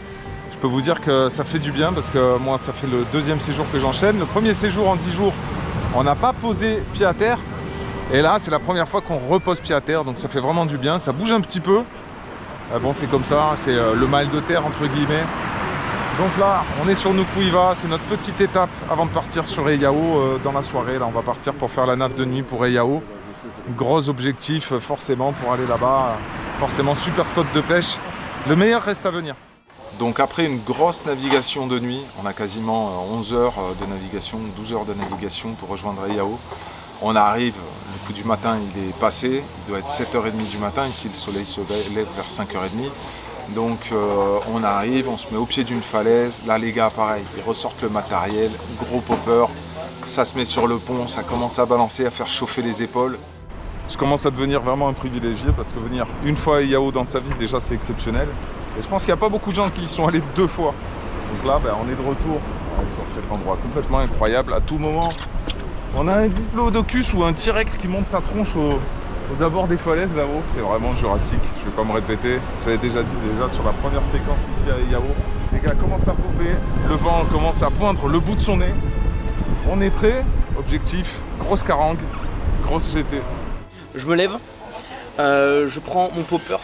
Je peux vous dire que ça fait du bien parce que moi ça fait le deuxième séjour que j'enchaîne. Le premier séjour en 10 jours, on n'a pas posé pied à terre. Et là c'est la première fois qu'on repose pied à terre, donc ça fait vraiment du bien. Ça bouge un petit peu. Bon, c'est comme ça, c'est le mal de terre entre guillemets. Donc là on est sur Nukuiva, c'est notre petite étape avant de partir sur Eyao dans la soirée. Là on va partir pour faire la nave de nuit pour Eyao. Gros objectif forcément pour aller là-bas, forcément super spot de pêche, le meilleur reste à venir. Donc après une grosse navigation de nuit, on a quasiment 11 heures de navigation, 12 heures de navigation pour rejoindre Eyao. On arrive, le coup du matin il est passé, il doit être 7h30 du matin, ici le soleil se lève vers 5h30. Donc on arrive, on se met au pied d'une falaise. Là les gars pareil, ils ressortent le matériel, gros popper. Ça se met sur le pont, ça commence à balancer, à faire chauffer les épaules. Je commence à devenir vraiment un privilégié parce que venir une fois à Yao dans sa vie déjà c'est exceptionnel. Et je pense qu'il n'y a pas beaucoup de gens qui y sont allés 2 fois. Donc là on est de retour sur cet endroit complètement incroyable. À tout moment on a un diplodocus ou un T-Rex qui monte sa tronche aux abords des falaises là-haut. C'est vraiment jurassique, je vais pas me répéter. J'avais déjà dit sur la première séquence ici à Yao. Les gars commencent à popper, le vent commence à poindre le bout de son nez. On est prêt, objectif, grosse carangue, grosse GT. Je me lève, je prends mon popper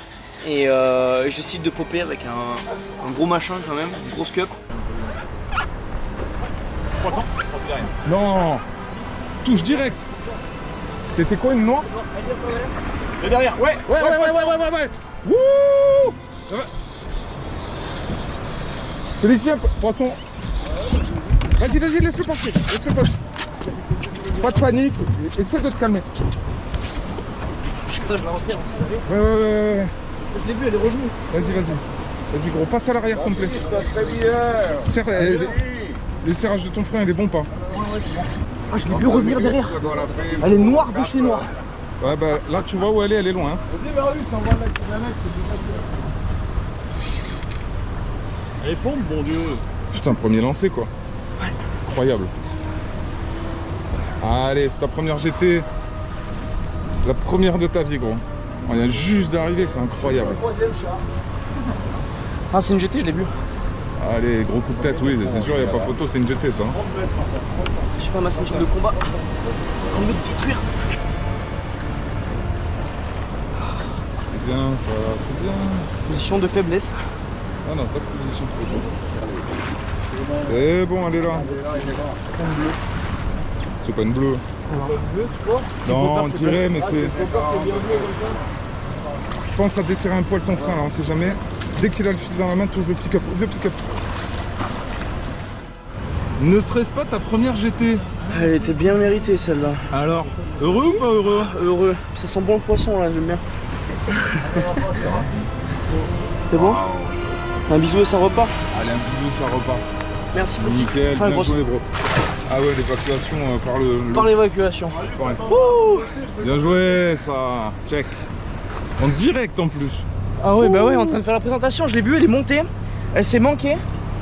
et je décide de popper avec un gros machin quand même, une grosse cup. Poisson. Non, touche direct. C'était quoi, une noix? C'est derrière. Ouais. Ouais. Wouh! Ça va. Félicien, poisson. Vas-y, laisse-le passer. Pas de panique, essaie de te calmer. Ouais. Je l'ai vu, elle est revenue. Vas-y gros, passe à l'arrière complet. Le serrage de ton frein, il est bon pas? Ah, je l'ai vu revenir derrière. Elle est noire de chez noir. Ouais bah là tu vois où elle est loin. Vas-y vers lui, t'envoies la mec, c'est plus facile. Elle est pompe, bon Dieu. Putain, premier lancé quoi. Incroyable. Allez, c'est ta première GT. La première de ta vie gros. On vient juste d'arriver, c'est incroyable. Ah, c'est une GT, je l'ai vu. Allez, gros coup de tête, oui, c'est sûr, il n'y a pas photo, c'est une GT ça. Je sais pas, ma ceinture de combat. En train de me détruire. C'est bien, ça, c'est bien. Position de faiblesse. Ah non, pas de position de faiblesse. C'est bon, elle est là. C'est pas une bleue. Non, on dirait, mais c'est... Je pense à desserrer un poil ton frein là, on sait jamais. Dès qu'il a le fil dans la main, tu ouvres le pick-up. Ne serait-ce pas ta première GT? Elle était bien méritée celle-là. Alors, heureux ou pas heureux? Heureux. Ça sent bon le poisson là, j'aime bien. C'est bon? Un bisou et ça repart. Allez, un bisou, ça repart. Merci petit. Nickel, Enfin, bien grosse... joué bro. Ah ouais, l'évacuation par le... Par l'évacuation. Ouais. Ouh. Bien joué, ça. Check. En direct en plus. Ah ouais, bah ouais, en train de faire la présentation, je l'ai vue, elle est montée, elle s'est manquée.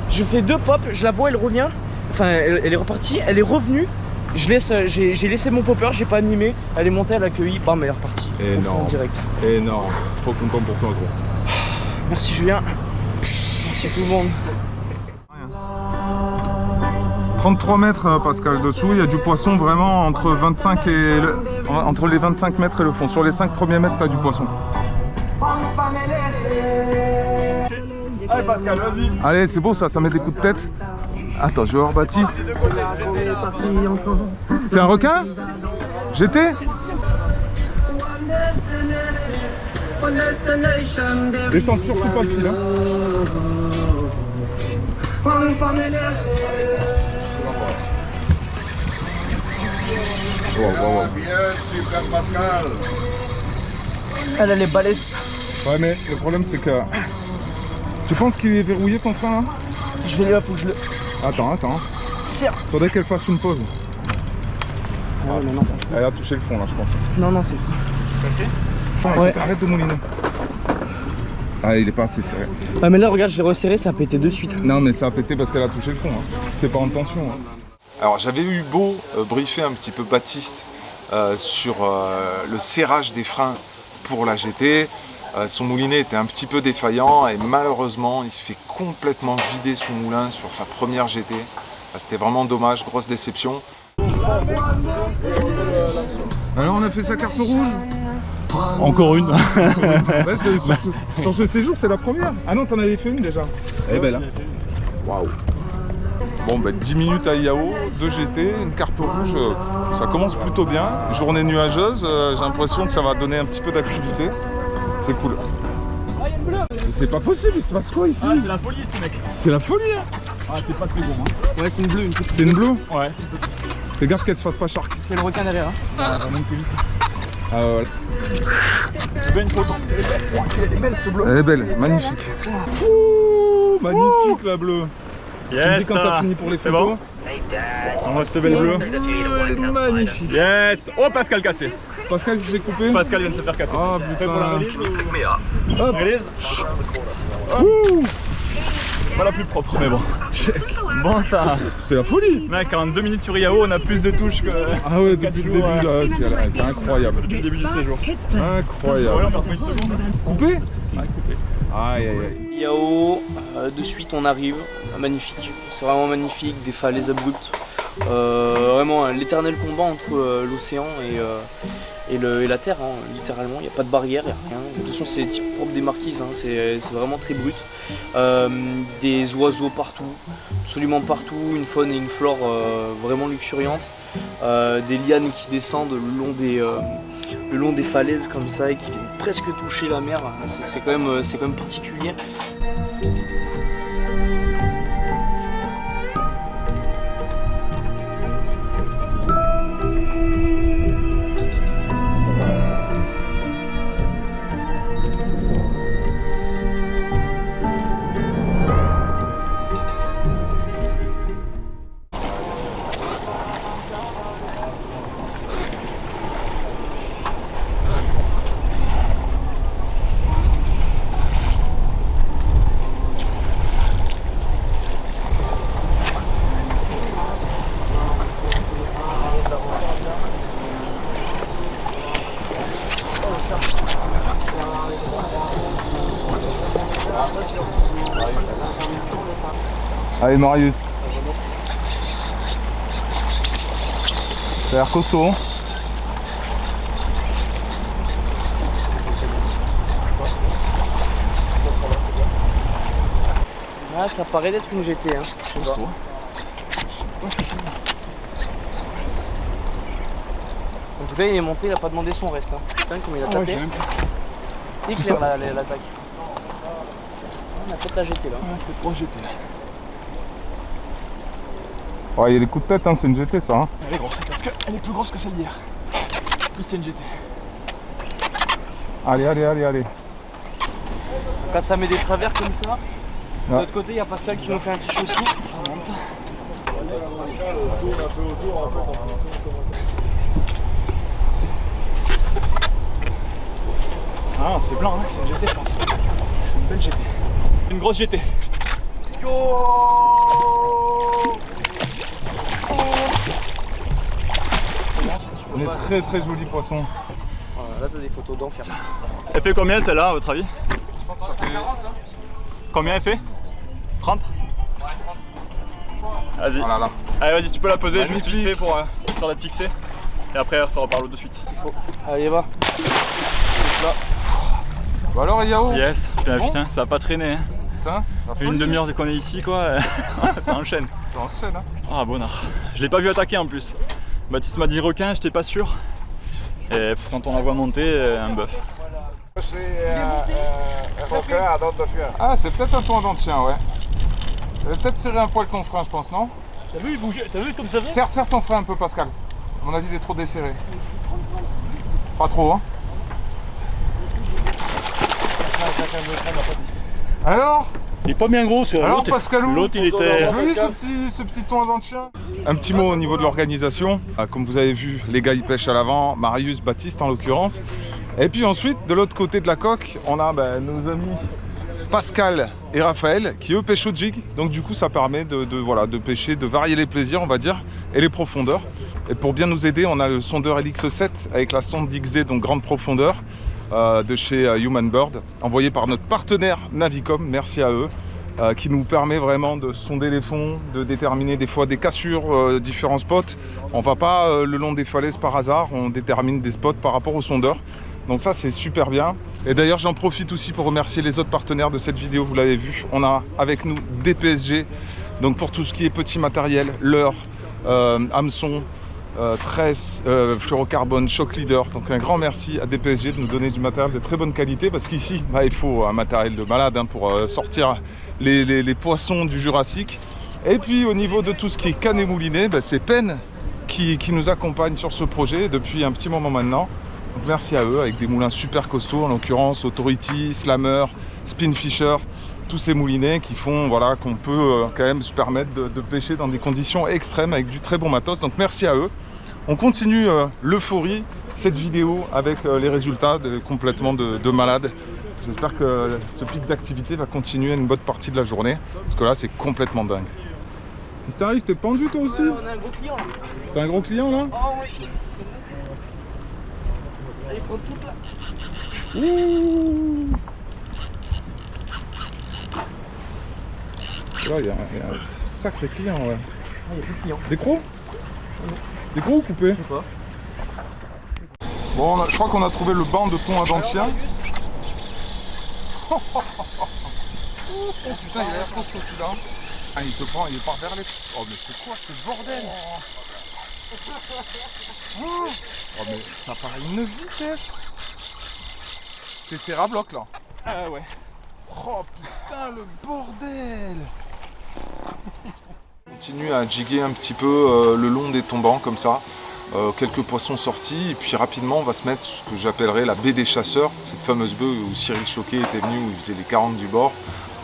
Je fais 2 pops, je la vois, elle revient. Enfin, elle est repartie, elle est revenue. J'ai laissé mon popper, j'ai pas animé. Elle est montée, elle a accueilli, bam, elle est repartie. Énorme. En direct. Énorme. Trop content pour toi gros. Merci Julien. Merci tout le monde. 33 mètres Pascal dessous, il y a du poisson vraiment entre 25 et entre les 25 mètres et le fond. Sur les 5 premiers mètres, t'as du poisson. Allez Pascal, vas-y. Allez, c'est beau ça, ça met des coups de tête. Attends, je vais voir Baptiste. C'est un requin? GT? Détends surtout pas le fil. Hein. Wow. Elle est balèze. Ouais, mais le problème c'est que... Tu penses qu'il est verrouillé ton frein là? Je vais là pour que je le... Attends. Serre. Faudrait qu'elle fasse une pause. Ouais, mais non. Elle a touché le fond là, je pense. Non, c'est fou. Ouais. Arrête de mouliner. Ah, il est pas assez serré. Ah, mais là, regarde, je l'ai resserré, ça a pété de suite. Non, mais ça a pété parce qu'elle a touché le fond. Hein. C'est pas en tension. Hein. Alors, j'avais eu beau briefer un petit peu Baptiste sur le serrage des freins pour la GT. Son moulinet était un petit peu défaillant et malheureusement, il se fait complètement vider son moulin sur sa première GT. C'était vraiment dommage, grosse déception. Alors, on a fait sa carte rouge. Encore une. Ouais, sur ce séjour, c'est la première. Ah non, t'en avais fait une déjà. Elle est belle. Waouh. Bon, 10 minutes à Yao, 2 GT, une carte rouge, ça commence plutôt bien. Journée nuageuse, j'ai l'impression que ça va donner un petit peu d'activité. C'est cool. C'est pas possible, il se passe quoi ici? Ah, c'est la folie ici mec. C'est la folie hein. Ah, c'est pas très bon hein. Ouais, c'est une bleue, une petite. C'est une bleue? Ouais, c'est petit. Fais gaffe qu'elle se fasse pas shark. C'est le requin derrière. Hein. Ah, va monter vite. voilà. Elle est belle, magnifique. Ouh, magnifique la bleue. Tu me dis quand t'as fini pour les photos. On va cette belle bleue. Elle est magnifique. Yes. Oh, Pascal cassé. Pascal s'est fait couper. Pascal vient de se faire casser. Oh Prêt pour la putain. release ou... Hop. Release. Ouh. Pas la plus propre, mais bon. Bon ça. C'est la folie. Mec, en 2 minutes sur IAO, on a plus de touches que... Ah ouais, depuis le début, c'est incroyable. Depuis le début du séjour. Incroyable. Coupé. Ouais, coupé. Aïe aïe aïe. Yao, de suite on arrive, magnifique, c'est vraiment magnifique, des falaises abruptes, vraiment l'éternel combat entre l'océan et la terre, hein, littéralement, il n'y a pas de barrière, il n'y a rien, de toute façon c'est type propre des marquises, hein, c'est vraiment très brut, des oiseaux partout, absolument partout, une faune et une flore vraiment luxuriantes, des lianes qui descendent le long des falaises comme ça et qui viennent presque toucher la mer, c'est quand même particulier. Allez Marius. Ça a l'air costaud. Ah, ça paraît d'être une GT, hein. Je sais pas. En tout cas, il est monté, il a pas demandé son reste. Hein. Putain, comme il a tapé. Il est clair l'attaque. On a peut-être la GT là. Ouais, c'était 3 GT. Ouais, il y a des coups de tête, hein, c'est une GT ça. Hein. Elle est grosse parce qu'elle est plus grosse que celle d'hier. Si c'est une GT. Allez, allez, allez, allez. Quand ça met des travers comme ça. De Ouais. l'autre côté, il y a Pascal qui nous fait un fiche aussi. Ça monte. Ah, c'est blanc, hein, c'est une GT, je pense. C'est une belle GT. Une grosse GT. On est très très joli poisson. Voilà, là, t'as des photos d'enfer. Elle fait combien celle-là, à votre avis? Je pense que ça fait 40. Hein. Combien elle fait? 30? Vas-y. Voilà, là. Allez, vas-y, tu peux la poser Magnifique. juste vite fait pour sur la fixer. Et après, on s'en reparle de suite. Allez, va. Bah alors Yao. Yes, putain, Bon. putain, ça a pas traîné. Hein. Putain, la Fait folie. une demi-heure qu'on est ici, quoi. Ça enchaîne. Ça enchaîne, hein. Ah, bonnard. Je l'ai pas vu attaquer en plus. Baptiste m'a dit requin, j'étais pas sûr. Et quand on la voit monter, un bœuf. Ah, c'est peut-être un toit dent de chien, ouais. Il va peut-être serrer un poil ton frein, je pense, non? T'as vu, il bougeait, t'as vu comme ça vient? Serre ton frein un peu, Pascal. À mon avis, il est trop desserré. Pas trop, hein. Alors? Il est pas bien gros, c'est Alors, Pascalou? L'autre, il était. Joli ce petit toit dent de chien. Un petit mot au niveau de l'organisation. Comme vous avez vu, les gars ils pêchent à l'avant, Marius, Baptiste en l'occurrence. Et puis ensuite, de l'autre côté de la coque, on a nos amis Pascal et Raphaël qui eux pêchent au jig. Donc du coup ça permet de pêcher, de varier les plaisirs on va dire, et les profondeurs. Et pour bien nous aider, on a le sondeur LX7 avec la sonde XZ, donc grande profondeur, de chez Human Bird, envoyé par notre partenaire Navicom, merci à eux. Qui nous permet vraiment de sonder les fonds, de déterminer des fois des cassures, différents spots. On va pas le long des falaises par hasard, on détermine des spots par rapport au sondeur. Donc ça c'est super bien. Et d'ailleurs j'en profite aussi pour remercier les autres partenaires de cette vidéo, vous l'avez vu. On a avec nous DPSG, donc pour tout ce qui est petit matériel, leurre, hameçon, tresse, fluorocarbone, shock leader. Donc un grand merci à DPSG de nous donner du matériel de très bonne qualité parce qu'ici il faut un matériel de malade pour sortir les poissons du Jurassique. Et puis au niveau de tout ce qui est canne et moulinet, c'est Penn qui nous accompagne sur ce projet depuis un petit moment maintenant. Donc merci à eux, avec des moulins super costauds, en l'occurrence Authority, Slammer, Spinfisher, tous ces moulinets qui font voilà, qu'on peut quand même se permettre de pêcher dans des conditions extrêmes avec du très bon matos. Donc merci à eux. On continue l'euphorie, cette vidéo avec les résultats complètement de malade. J'espère que ce pic d'activité va continuer une bonne partie de la journée, parce que là c'est complètement dingue. Qu'est-ce qui t'arrive? T'es pendu toi aussi? Ouais, on a un gros client là. T'as un gros client là? Oh oui. Allez, prends toute là. Ouh. Là il y a un sacré client ouais. Ah, il y a plus de clients. Des crocs? Des crocs ou coupés? Je sais pas. Bon, je crois qu'on a trouvé le banc de pont à dentien. Oh putain, il a l'air costaud celui-là. Ah, il te prend, il part vers les... Oh mais c'est quoi ce bordel? Oh mais ça paraît une vitesse. C'est Terrabloc là. Ah ouais. Oh putain le bordel. On continue à jiguer un petit peu le long des tombants comme ça. Quelques poissons sortis et puis rapidement on va se mettre ce que j'appellerais la baie des chasseurs, cette fameuse baie où Cyril Choquet était venu, où il faisait les 40 du bord.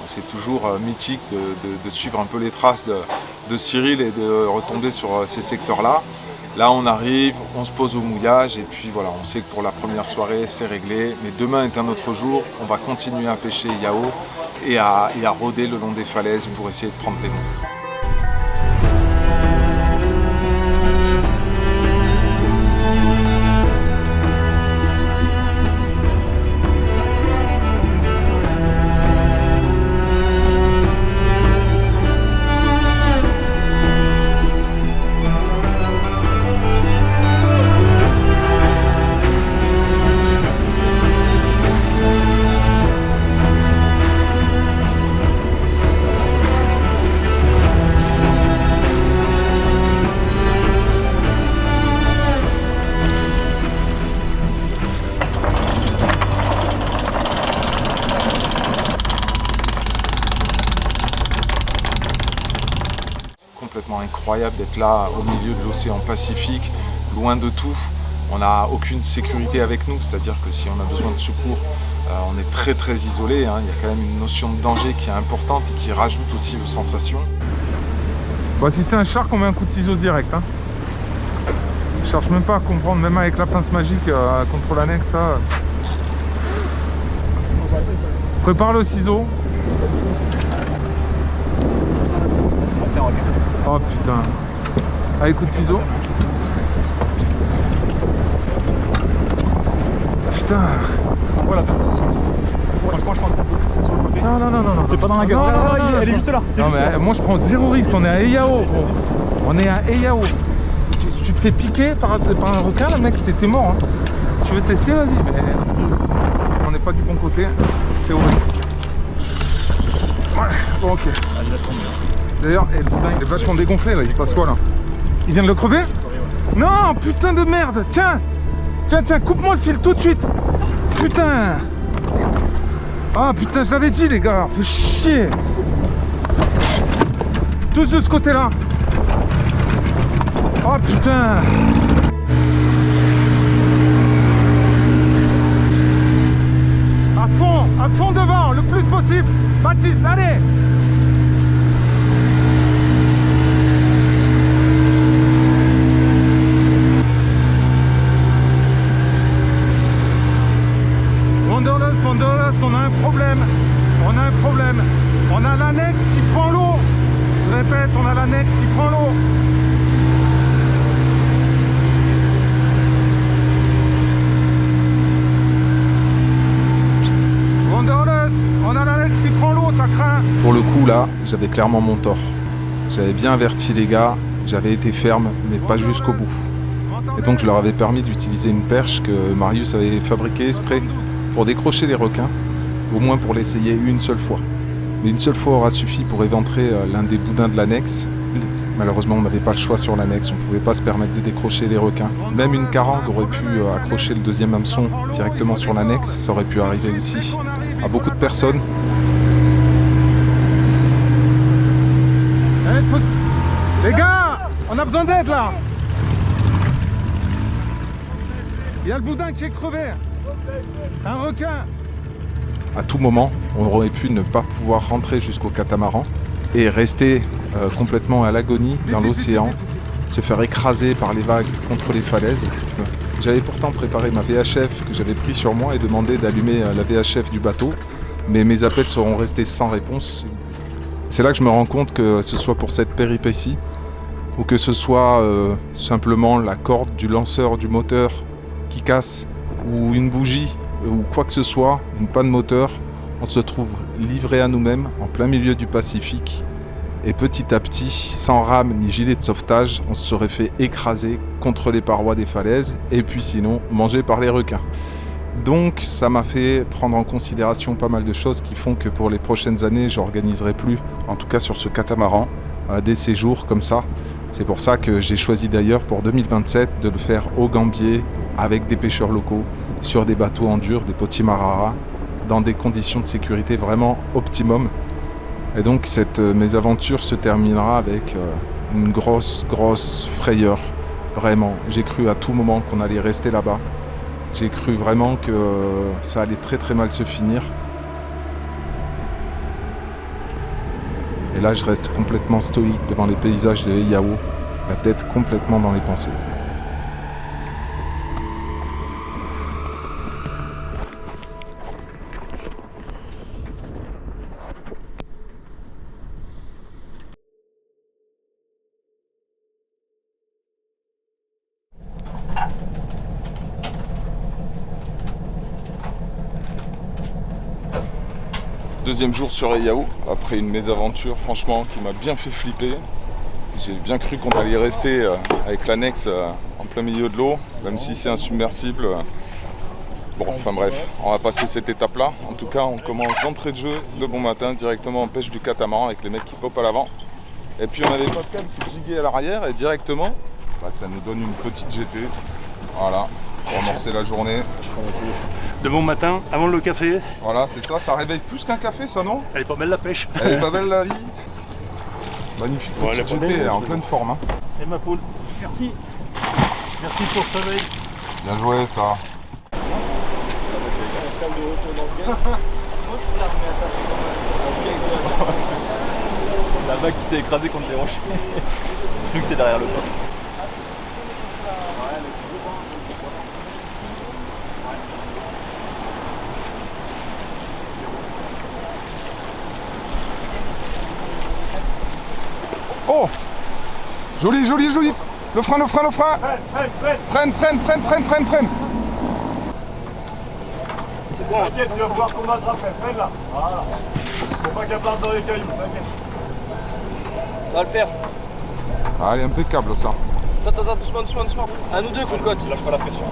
C'est toujours mythique de suivre un peu les traces de Cyril et de retomber sur ces secteurs-là. Là on arrive, on se pose au mouillage et puis voilà, on sait que pour la première soirée c'est réglé, mais demain est un autre jour, on va continuer à pêcher Yao et à rôder le long des falaises pour essayer de prendre des monstres. Complètement incroyable d'être là au milieu de l'océan Pacifique, loin de tout. On n'a aucune sécurité avec nous, c'est-à-dire que si on a besoin de secours, on est très très isolé. Hein. Il y a quand même une notion de danger qui est importante et qui rajoute aussi aux sensations. Bah, si c'est un shark, on met un coup de ciseau direct. Hein. Je cherche même pas à comprendre, même avec la pince magique contre l'annexe, ça. Prépare le ciseau. Oh putain. Allez, coup de ciseau. Putain. On voit la pince ici. Franchement, je pense que c'est sur le côté. Non. C'est pas dans la gueule. Non, Elle est juste là. Non, mais moi je prends zéro risque. On est à Eyao. On est à Eyao. Tu te fais piquer par un requin, le mec, t'es mort. Hein. Si tu veux tester, vas-y. Mais on n'est pas du bon côté. C'est horrible. Ouais, bon, ok. D'ailleurs, le boudin il est vachement dégonflé là, il se passe quoi là? Il vient de le crever? Non, putain de merde! Tiens, coupe-moi le fil tout de suite! Putain! Ah putain, je l'avais dit les gars, fait chier! Tous de ce côté-là! Oh putain! À fond devant, le plus possible! Baptiste, allez! Wanderlust, on a un problème. On a l'annexe qui prend l'eau. Je répète, on a l'annexe qui prend l'eau. Wanderlust, on a l'annexe qui prend l'eau, ça craint. Pour le coup là, j'avais clairement mon tort. J'avais bien averti les gars, j'avais été ferme, mais pas jusqu'au bout. Et donc je leur avais permis d'utiliser une perche que Marius avait fabriquée exprès pour décrocher les requins, au moins pour l'essayer une seule fois. Mais une seule fois aura suffi pour éventrer l'un des boudins de l'annexe. Malheureusement, on n'avait pas le choix sur l'annexe, on ne pouvait pas se permettre de décrocher les requins. Même une carangue aurait pu accrocher le deuxième hameçon directement sur l'annexe, ça aurait pu arriver aussi à beaucoup de personnes. Les gars, on a besoin d'aide là. Il y a le boudin qui est crevé. Un requin. À tout moment, on aurait pu ne pas pouvoir rentrer jusqu'au catamaran et rester complètement à l'agonie dans l'océan, se faire écraser par les vagues contre les falaises. J'avais pourtant préparé ma VHF que j'avais pris sur moi et demandé d'allumer la VHF du bateau, mais mes appels seront restés sans réponse. C'est là que je me rends compte que ce soit pour cette péripétie, ou que ce soit simplement la corde du lanceur du moteur qui casse, ou une bougie, ou quoi que ce soit, une panne moteur, on se trouve livré à nous-mêmes en plein milieu du Pacifique. Et petit à petit, sans rame ni gilet de sauvetage, on se serait fait écraser contre les parois des falaises, et puis sinon, mangé par les requins. Donc ça m'a fait prendre en considération pas mal de choses qui font que pour les prochaines années, j'organiserai plus, en tout cas sur ce catamaran, des séjours comme ça. C'est pour ça que j'ai choisi d'ailleurs pour 2027 de le faire au Gambier, avec des pêcheurs locaux, sur des bateaux en dur, des Potimarara, dans des conditions de sécurité vraiment optimum. Et donc cette mésaventure se terminera avec une grosse frayeur, vraiment. J'ai cru à tout moment qu'on allait rester là-bas. J'ai cru vraiment que ça allait très mal se finir. Et là, je reste complètement stoïque devant les paysages de Heiau, la tête complètement dans les pensées. Deuxième jour sur Heiau, après une mésaventure franchement qui m'a bien fait flipper. J'ai bien cru qu'on allait rester avec l'annexe en plein milieu de l'eau, même si c'est insubmersible. Bon, enfin bref, on va passer cette étape-là. En tout cas, on commence d'entrée de jeu de bon matin, directement en pêche du catamaran avec les mecs qui popent à l'avant. Et puis on avait Pascal qui giguait à l'arrière et directement, ça nous donne une petite GT. Voilà, pour amorcer la journée. De bon matin, avant le café. Voilà, c'est ça, ça réveille plus qu'un café, ça, non? Elle est pas belle la pêche. Elle est pas belle la vie. Magnifique petite GT, en pleine forme. Hein. Et ma poule, merci. Merci pour ce réveil. Bien joué, ça. La vague qui s'est écrasée contre les rochers. Plus que c'est derrière le port. Oh! Joli. Le frein. Freine. C'est quoi? T'inquiète, tu vas voir qu'on m'attrape, freine là. Voilà. Faut pas qu'elle parte dans les cailloux, t'inquiète. Ça va le faire. Allez, impeccable ça. Attends, doucement. À nous deux, cocotte. Lâche pas la pression.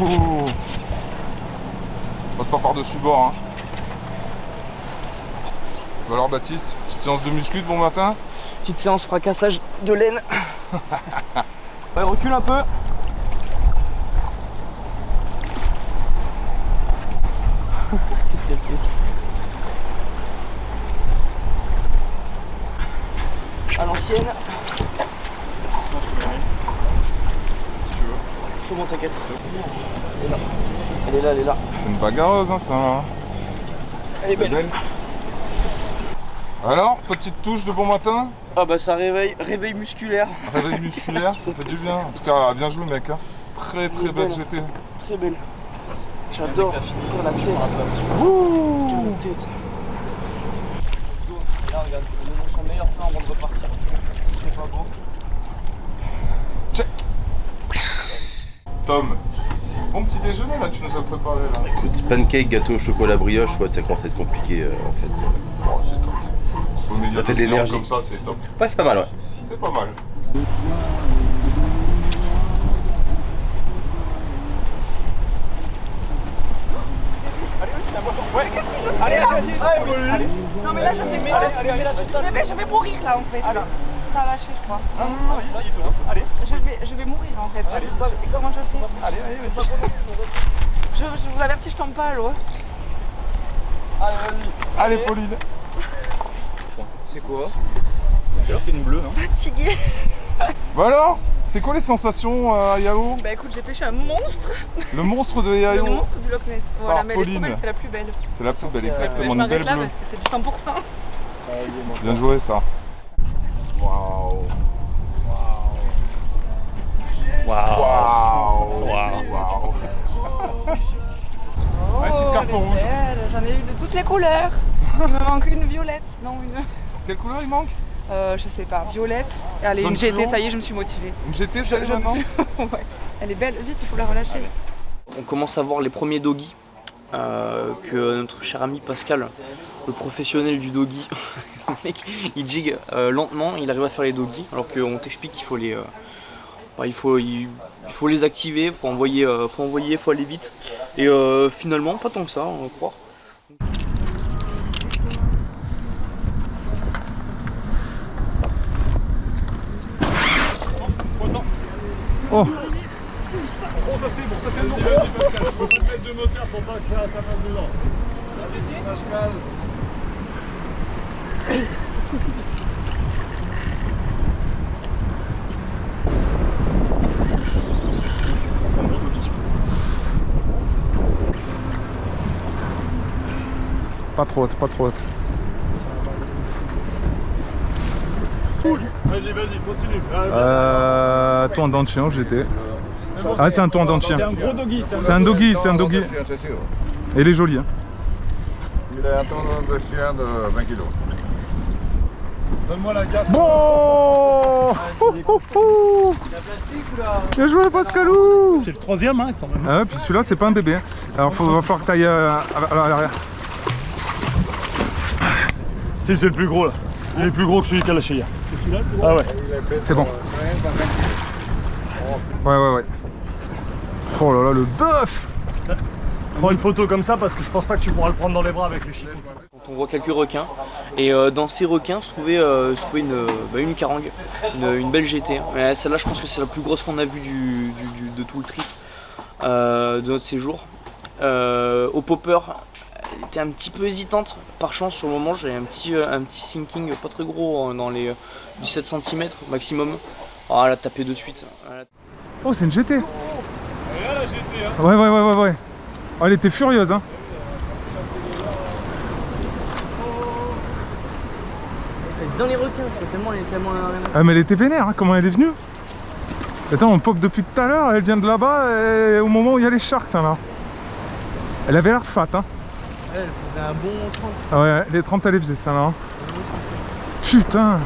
Ouh. Passe pas par-dessus bord. Hein. Alors Baptiste, petite séance de muscu de bon matin. Petite séance fracassage de laine. Ouais, recule un peu. À l'ancienne. Sinon je te mets si tu veux. C'est bon, t'inquiète. Elle est là. C'est une bagarreuse, hein, ça. Elle est belle. Alors, petite touche de bon matin. Ah bah ça réveil musculaire. Réveil musculaire, ça fait du bien. En tout cas, bien joué mec. Hein. Très belle GT. Très belle. J'adore. Regarde la tête. Regarde la tête. Regarde, son meilleur plan avant de repartir. Ce serait pas beau. Check. Tom, bon petit déjeuner là, tu nous as préparé là. Écoute, pancake, gâteau au chocolat brioche, ouais, ça commence à être compliqué en fait. Bon, c'est top. Au milieu Ça fait de d'océan l'énergie. comme ça, c'est top. Ouais, c'est pas mal, ouais. C'est pas mal. Allez là. Non mais là je vais mourir là en fait. Ça a lâché je crois. Allez. Je vais mourir en fait. Comment je fais? Allez, Je vous avertis, je tombe pas à l'eau. Allez, vas-y. Allez Pauline. C'est quoi? J'ai fait une bleue, non? Fatiguée. Bah alors, C'est quoi les sensations à Yao? Bah écoute, j'ai pêché un monstre. Le monstre de Yao. Le monstre du Loch Ness. Voilà, mais elle est trop Pauline. belle, c'est la plus belle. C'est la plus belle, Je exactement, une m'arrête belle là bleue. parce que c'est du 100%. Bien joué ça. Waouh. Waouh. Waouh. Oh, petite carpe elle est rouge. belle. J'en ai eu de toutes les couleurs. Il me manque une violette. Non, une. Quelle couleur il manque? Je sais pas, violette. Et allez, Jaune une GT, fluo. ça y est, je me suis motivée. Une GT, ça Je- maintenant? Ouais. Elle est belle, vite, il faut la relâcher. On commence à voir les premiers doggies que notre cher ami Pascal, le professionnel du doggy, le mec, il jigue lentement, il arrive à faire les doggies, alors qu'on t'explique qu'il faut les, il faut les activer, il faut envoyer, il faut aller vite. Et finalement, pas tant que ça, on va croire. Oh. Pas trop haute, pas trop haute. Vas-y, continue. Tour en dents de chien où j'étais. Ah, c'est un tour en dents de chien. C'est un gros doggy. C'est un doggy, c'est un doggy. Et il est joli. Hein. Il a un tour de chien de 20 kg. Donne-moi la carte. Bon. Bien joué Pascalou. C'est le troisième, hein, quand même. Ah ouais, puis celui-là c'est pas un bébé. Alors va falloir que tu ailles à l'arrière. Si, c'est le plus gros là. Il est plus gros que celui qui a lâché hier. Ah ouais. C'est bon. Ouais. Oh là là, le bœuf. Prends une photo comme ça parce que je pense pas que tu pourras le prendre dans les bras avec les chicots. On voit quelques requins, et dans ces requins se trouvait une carangue, une belle GT. Celle-là, je pense que c'est la plus grosse qu'on a vue de tout le trip de notre séjour. Au popper, elle était un petit peu hésitante. Par chance, sur le moment, j'avais un petit sinking pas très gros, dans les 17 cm maximum. Oh, elle a tapé de suite. Oh, c'est une GT. Regarde la GT, hein. Ouais. Oh, elle était furieuse, hein. Dans les requins, c'est tellement Ah, mais elle était vénère, hein. Comment elle est venue? Attends, on poke depuis tout à l'heure, elle vient de là-bas, et au moment où il y a les sharks, ça là. Elle avait l'air fat, hein. Elle faisait un bon 30. Ah ouais, les 30 elle faisait ça là. Hein. Putain.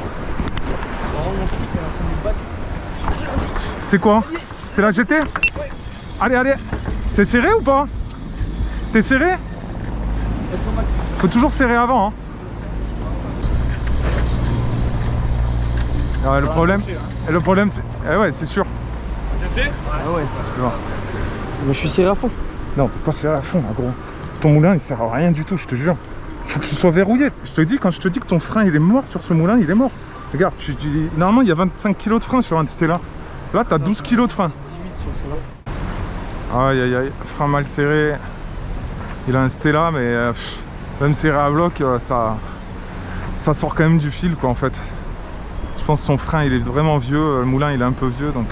C'est quoi? C'est la GT? Allez. C'est serré ou pas? T'es serré? Faut toujours serrer avant, hein. Ouais, le problème c'est... Eh ouais, c'est sûr. Cassé? Ah ouais. Excuse-moi. Mais je suis serré à fond. Non, t'es pas serré à fond là, gros. Ton moulin il sert à rien du tout, je te jure. Faut que ce soit verrouillé. Quand je te dis que ton frein il est mort sur ce moulin, il est mort. Regarde, normalement il y a 25 kg de frein sur un Stella. Là t'as 12 kg de frein. Aïe, frein mal serré. Il a un Stella, mais même serré à bloc, ça sort quand même du fil quoi en fait. Je pense que son frein il est vraiment vieux, le moulin il est un peu vieux donc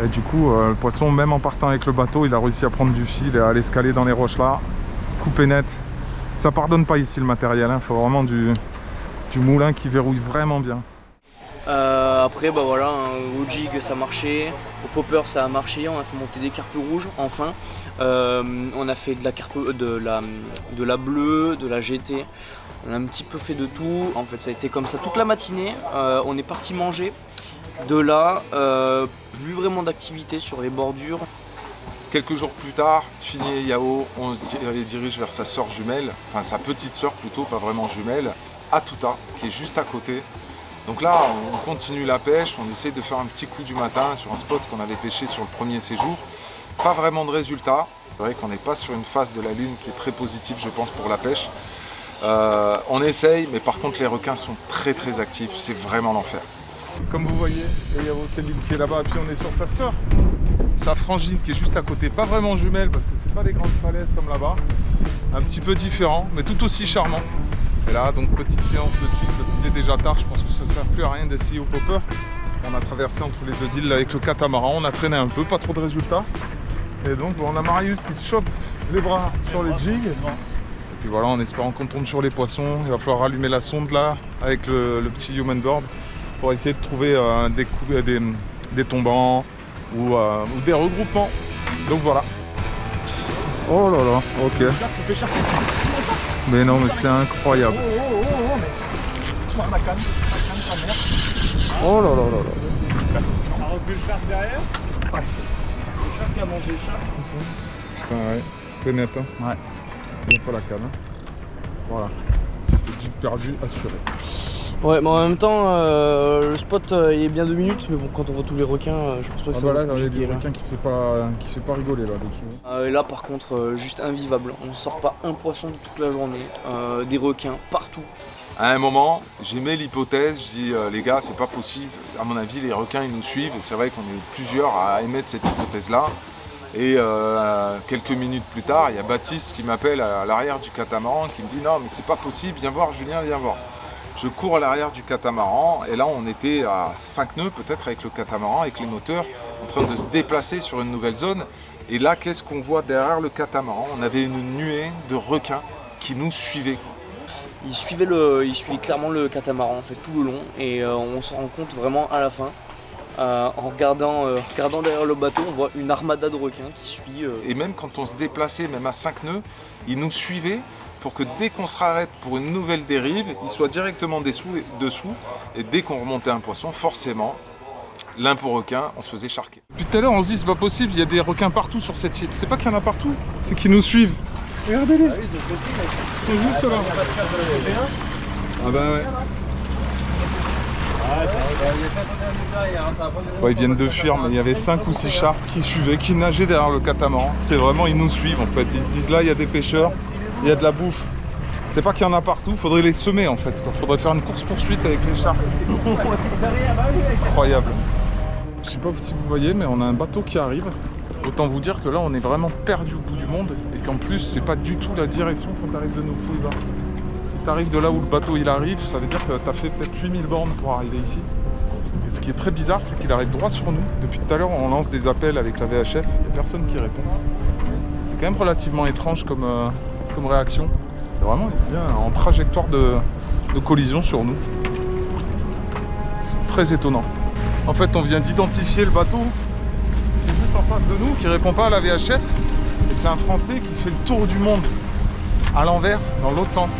et du coup le poisson même en partant avec le bateau il a réussi à prendre du fil et à aller se caler dans les roches là, coupé net. Ça pardonne pas ici le matériel, il faut vraiment du moulin qui verrouille vraiment bien. Après bah voilà, au jig ça marchait, au popper ça a marché, on a fait monter des carpes rouges enfin, on a fait de la bleue, de la GT, on a un petit peu fait de tout, en fait ça a été comme ça toute la matinée, on est parti manger, de là plus vraiment d'activité sur les bordures. Quelques jours plus tard, Fini et Yao, on se dirige vers sa sœur jumelle, enfin sa petite sœur plutôt, pas vraiment jumelle, Atuta, qui est juste à côté. Donc là, on continue la pêche, on essaye de faire un petit coup du matin sur un spot qu'on avait pêché sur le premier séjour. Pas vraiment de résultats. C'est vrai qu'on n'est pas sur une phase de la lune qui est très positive, je pense, pour la pêche. On essaye, mais par contre, les requins sont très actifs. C'est vraiment l'enfer. Comme vous voyez, il y a Céline qui est là-bas, et puis on est sur sa sœur, sa frangine qui est juste à côté. Pas vraiment jumelle, parce que c'est pas des grandes falaises comme là-bas. Un petit peu différent, mais tout aussi charmant. Et là, donc petite séance de jig, parce qu'il est déjà tard, je pense que ça ne sert plus à rien d'essayer au popper. On a traversé entre les deux îles avec le catamaran, on a traîné un peu, pas trop de résultats. Et donc bon, on a Marius qui se chope les bras sur les jigs. Et puis voilà, en espérant qu'on tombe sur les poissons, il va falloir allumer la sonde là avec le petit human board pour essayer de trouver des tombants ou des regroupements. Donc voilà. Oh là là, ok. Mais non, mais c'est incroyable. Oh là là là là. On a repris le shark derrière. Ouais, le shark a mangé le shark. Putain, ouais. C'est net, hein. Ouais. Il n'y a pas la canne. Hein. Voilà. C'était jeep perdu, assuré. Ouais, mais en même temps, le spot il est bien 2 minutes, mais bon, quand on voit tous les requins, je pense pas que ça va là, il y a des compliqué, là. requins qui fait pas rigoler là-dessus. Et là, par contre, juste invivable. On sort pas un poisson toute la journée. Des requins partout. À un moment, j'émets l'hypothèse, je dis les gars, c'est pas possible. À mon avis, les requins ils nous suivent et c'est vrai qu'on est plusieurs à émettre cette hypothèse-là. Et quelques minutes plus tard, il y a Baptiste qui m'appelle à l'arrière du catamaran qui me dit non mais c'est pas possible, viens voir Julien, viens voir. Je cours à l'arrière du catamaran et là on était à 5 nœuds peut-être avec le catamaran, avec les moteurs, en train de se déplacer sur une nouvelle zone. Et là qu'est-ce qu'on voit derrière le catamaran? On avait une nuée de requins qui nous suivaient. Il suivait clairement le catamaran en fait tout le long et on se rend compte vraiment à la fin. En regardant derrière le bateau, on voit une armada de requins qui suit. Et même quand on se déplaçait, même à 5 nœuds, ils nous suivaient pour que dès qu'on se arrête pour une nouvelle dérive, ils soient directement dessous. Et dès qu'on remontait un poisson, forcément, l'un pour requin, on se faisait charquer. Depuis tout à l'heure, on se dit c'est pas possible, il y a des requins partout sur cette île. C'est pas qu'il y en a partout, c'est qu'ils nous suivent. Regardez-les. Ils sont juste là. Ah bah ouais. Ouais, ils viennent de fuir, mais il y avait 5 ou 6 chars qui suivaient, qui nageaient derrière le catamaran. C'est vraiment, ils nous suivent en fait. Ils se disent là, il y a des pêcheurs, il y a de la bouffe. C'est pas qu'il y en a partout, il faudrait les semer en fait. Il faudrait faire une course-poursuite avec les chars. Incroyable. Je sais pas si vous voyez, mais on a un bateau qui arrive. Autant vous dire que là, on est vraiment perdu au bout du monde et qu'en plus, c'est pas du tout la direction quand tu arrives de nos Pays-Bas. Si tu arrives de là où le bateau il arrive, ça veut dire que tu as fait peut-être 8000 bornes pour arriver ici. Et ce qui est très bizarre, c'est qu'il arrive droit sur nous. Depuis tout à l'heure, on lance des appels avec la VHF, il n'y a personne qui répond. C'est quand même relativement étrange comme réaction. Et vraiment, il vient en trajectoire de collision sur nous. C'est très étonnant. En fait, on vient d'identifier le bateau qui est juste en face de nous, qui répond pas à la VHF. Et c'est un Français qui fait le tour du monde à l'envers, dans l'autre sens.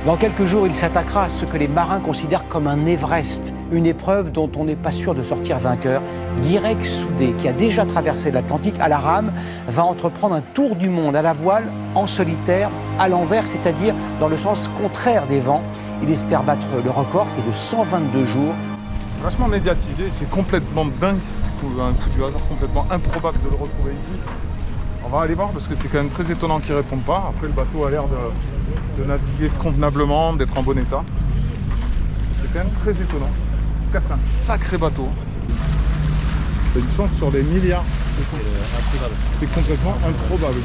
Dans quelques jours, il s'attaquera à ce que les marins considèrent comme un Everest, une épreuve dont on n'est pas sûr de sortir vainqueur. Guirec Soudé, qui a déjà traversé l'Atlantique à la rame, va entreprendre un tour du monde à la voile, en solitaire, à l'envers, c'est-à-dire dans le sens contraire des vents. Il espère battre le record qui est de 122 jours. Vachement médiatisé, c'est complètement dingue, c'est un coup du hasard complètement improbable de le retrouver ici. On va aller voir parce que c'est quand même très étonnant qu'il ne réponde pas. Après le bateau a l'air de naviguer convenablement, d'être en bon état. C'est quand même très étonnant. En tout cas c'est un sacré bateau. C'est une chance sur des milliards. C'est complètement improbable.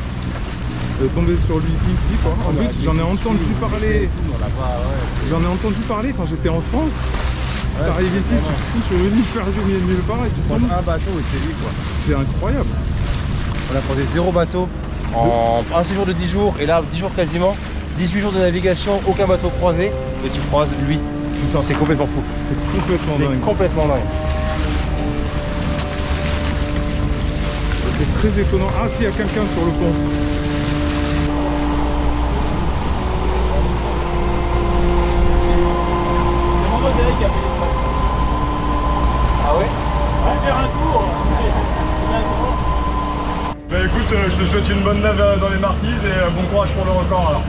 De tomber sur lui ici quoi. En plus j'en ai entendu parler. J'en ai entendu parler quand j'étais en France. Tu arrives ici, tu te fous sur une île perdue au milieu de nulle part et tu tombes. Un bateau et c'est lui quoi. C'est incroyable. On a posé 0 bateau en un séjour de 10 jours et là 10 jours quasiment, 18 jours de navigation, aucun bateau croisé et tu croises lui. C'est ça. C'est complètement fou. C'est complètement dingue. Complètement dingue. C'est très étonnant. Ah si, il y a quelqu'un sur le pont. Ah ouais? On va faire un tour. Bah écoute, je te souhaite une bonne nave dans les Marquises et bon courage pour le record alors.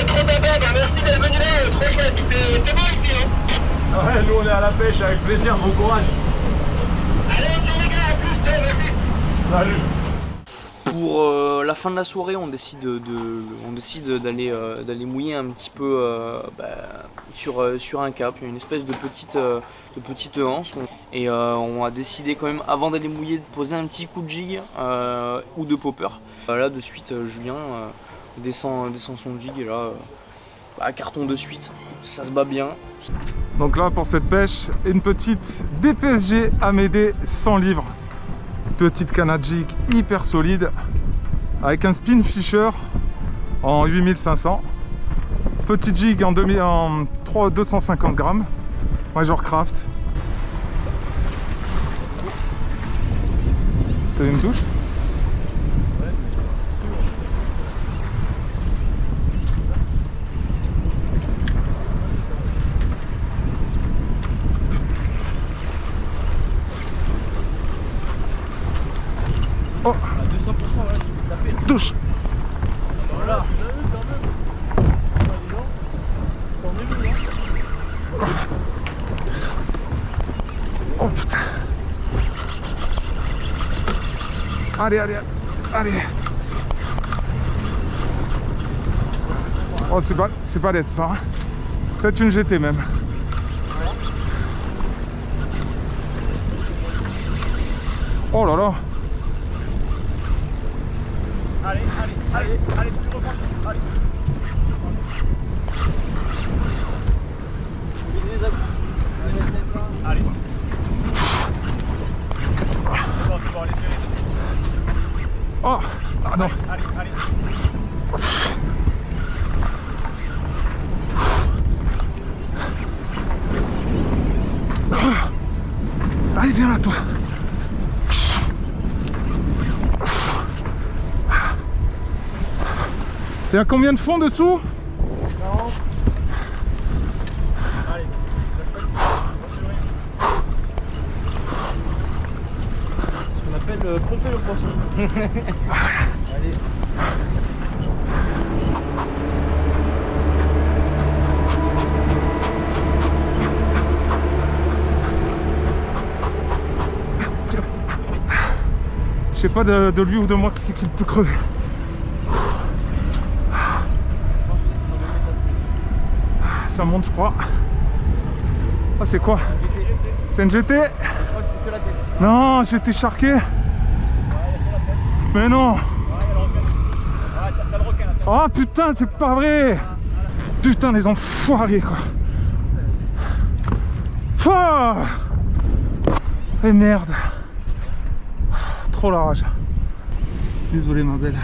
Trop d'abord, merci d'être venu là, trop chouette. C'est bon ici, hein? Ouais, nous on est à la pêche avec plaisir, bon courage. Allez, on les gars, à plus, merci. Salut. Pour la fin de la soirée, on décide d'aller mouiller un petit peu sur un cap, une espèce de petite anse. Et on a décidé quand même, avant d'aller mouiller, de poser un petit coup de jig ou de popper. Là, de suite, Julien descend son jig et là, carton de suite, ça se bat bien. Donc là pour cette pêche, une petite DPSG Amédée 100 livres. Petite canne à jig hyper solide avec un spin fisher en 8500. Petit jig en 250 grammes. Major Craft. T'as une touche? Oh, touche. Voilà. Oh putain. Allez, allez, allez. Oh, c'est pas l'aide ça. Hein. Peut-être une GT même. Oh là là. Allez, tu le reprends. Allez. Allez. C'est bon, allez, oh, ah non. allez. Allez, viens là, toi. Il y a combien de fonds dessous? 40. Allez, Ce qu'on appelle pomper le poisson. Allez. Je sais pas de lui ou de moi qui c'est qui est le plus crevé. Ça monte, je crois. Ah, c'est quoi? C'est une GT? Je crois que c'est que la tête. Non, j'étais charqué. Mais non. Oh putain, c'est pas vrai. Putain, les enfoirés quoi. Pouah. Et merde. Trop la rage. Désolé ma belle.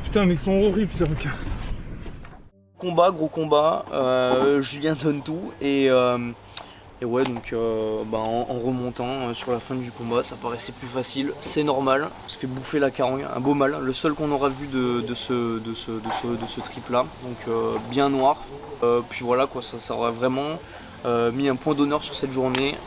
Putain, mais ils sont horribles ces requins. Gros combat, Julien donne tout et ouais donc en remontant sur la fin du combat ça paraissait plus facile, c'est normal, on se fait bouffer la carangue, un beau mâle, le seul qu'on aura vu de ce trip là, donc bien noir, puis voilà quoi, ça aurait vraiment mis un point d'honneur sur cette journée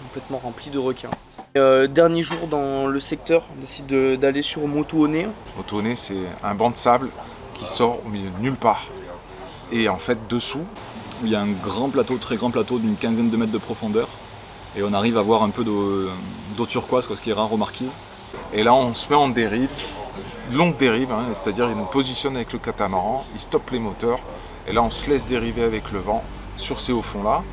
complètement remplie de requins. Dernier jour dans le secteur, on décide d'aller sur Motuone. Motuone, c'est un banc de sable qui sort au milieu de nulle part. Et en fait, dessous, il y a un grand plateau, très grand plateau d'une quinzaine de mètres de profondeur. Et on arrive à voir un peu d'eau turquoise, quoi, ce qui est rare aux marquises. Et là, on se met en dérive, longue dérive, hein, c'est-à-dire il nous positionne avec le catamaran, il stoppe les moteurs. Et là, on se laisse dériver avec le vent sur ces hauts fonds-là.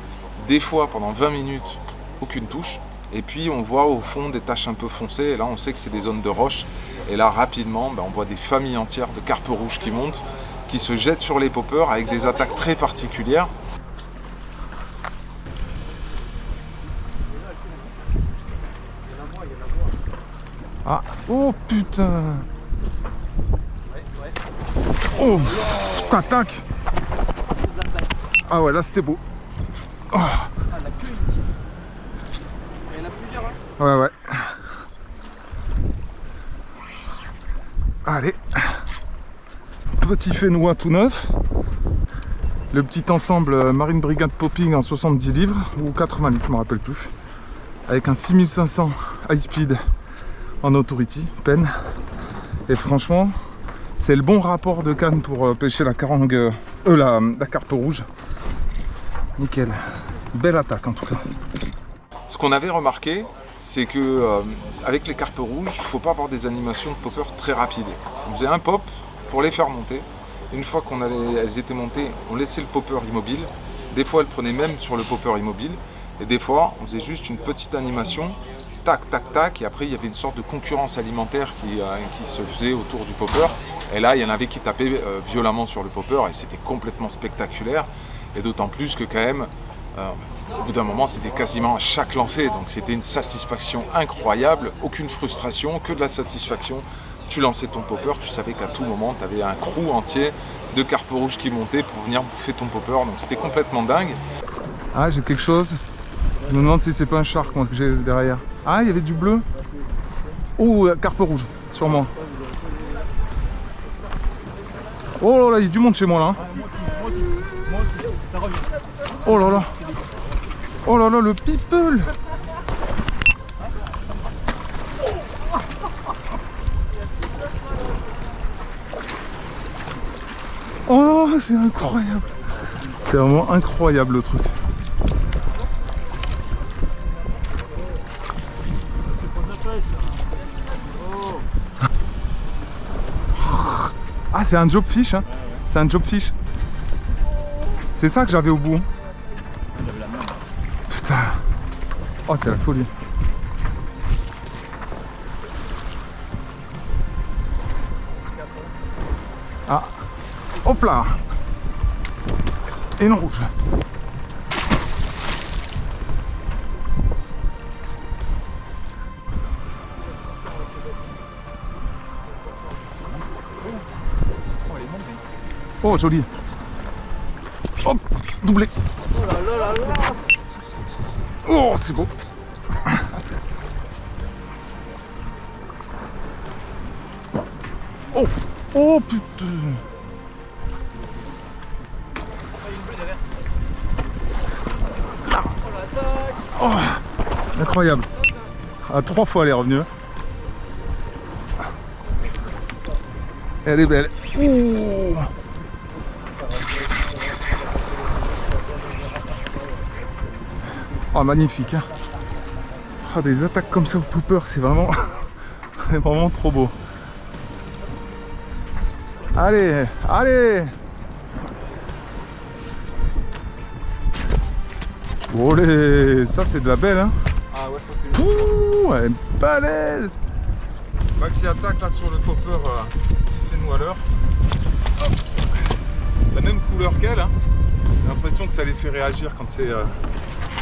Des fois, pendant 20 minutes, aucune touche. Et puis, on voit au fond des taches un peu foncées. Et là, on sait que c'est des zones de roche. Et là, rapidement, on voit des familles entières de carpes rouges qui montent, qui se jettent sur les poppers avec des attaques très particulières. Ah, oh putain. Oh, t'attaques. Ah ouais, là c'était beau. Oh. Ah, la queue ici. Il y en a plusieurs hein. Ouais. Allez. Petit fénois tout neuf. Le petit ensemble Marine Brigade Popping en 70 livres ou 80 livres, je me rappelle plus. Avec un 6500 high speed en authority, pen. Et franchement, c'est le bon rapport de canne pour pêcher la carangue, la carpe rouge. Nickel. Belle attaque en tout cas. Ce qu'on avait remarqué, c'est que avec les carpes rouges, il ne faut pas avoir des animations de popper très rapides. On faisait un pop pour les faire monter. Une fois qu'elles étaient montées, on laissait le popper immobile. Des fois, elles prenaient même sur le popper immobile. Et des fois, on faisait juste une petite animation, tac, tac, tac. Et après, il y avait une sorte de concurrence alimentaire qui se faisait autour du popper. Et là, il y en avait qui tapaient violemment sur le popper et c'était complètement spectaculaire. Et d'autant plus que quand même, au bout d'un moment, c'était quasiment à chaque lancer. Donc c'était une satisfaction incroyable, aucune frustration, que de la satisfaction. Tu lançais ton popper, tu savais qu'à tout moment, tu avais un crew entier de carpes rouges qui montaient pour venir bouffer ton popper. Donc c'était complètement dingue. Ah, j'ai quelque chose. Je me demande si c'est pas un shark moi, que j'ai derrière. Ah, il y avait du bleu. Oh, carpe rouge, sûrement. Oh là là, il y a du monde chez moi là. Oh là là. Oh là là, le people. Oh, c'est incroyable. C'est vraiment incroyable le truc. Ah, c'est un jobfish, hein. C'est un jobfish. C'est ça que j'avais au bout. Putain. Oh, c'est la folie. Ah. Hop là. Et non rouge. Oh, joli. Hop, doublé. Oh, c'est beau. Oh, oh putain. Oh, incroyable. À 3 fois elle est revenue. Elle est belle. Ouh. Oh, magnifique, hein. Oh, des attaques comme ça au popper, c'est vraiment c'est vraiment trop beau. Allez, allez. Olé, ça c'est de la belle, hein. Ah ouais, ça c'est ouh, elle est balèze. Maxi attaque là sur le popper, fais-nous à l'heure. La même couleur qu'elle, hein. J'ai l'impression que ça les fait réagir quand c'est...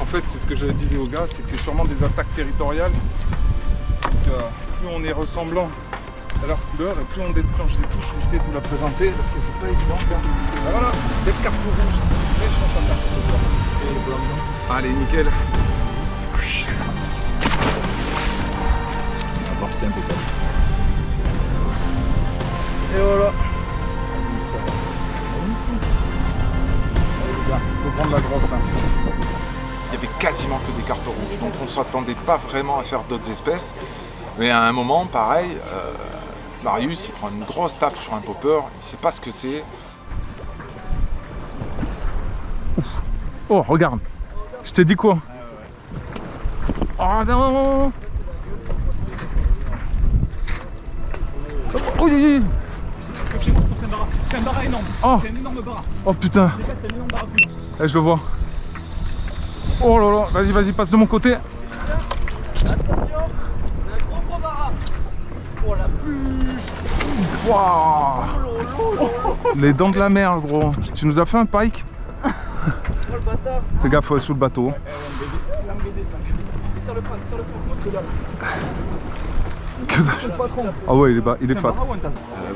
En fait, c'est ce que je disais aux gars, c'est que c'est sûrement des attaques territoriales. Donc, plus on est ressemblant à leur couleur et plus on déclenche des touches, j'essaie de vous la présenter parce que c'est pas évident ça. Ah, voilà, belle carte rouge, méchante attaque popper. Et blanc. Allez, nickel. Apporter un peu comme. Et voilà. Il faut prendre la grosse là. Il y avait quasiment que des carpes rouges, donc on ne s'attendait pas vraiment à faire d'autres espèces. Mais à un moment, pareil, Marius il prend une grosse tape sur un popper, il ne sait pas ce que c'est. Oh, regarde. Je t'ai dit quoi? Oh non. Oh, oui. C'est un bara énorme. Oh. C'est un énorme bara. Oh putain. C'est un énorme barracuda. Eh, je le vois. Oh là là, vas-y, vas-y, passe de mon côté. Oh la bûche. Waouh. Les dents de la mer, gros. Tu nous as fait un pike? Oh le bâtard. Fais gaffe, faut être sous le bateau. Il va me baiser cet enculé. Desserre le frein, desserre le frein. Que dalle. Ah ouais, il est fat.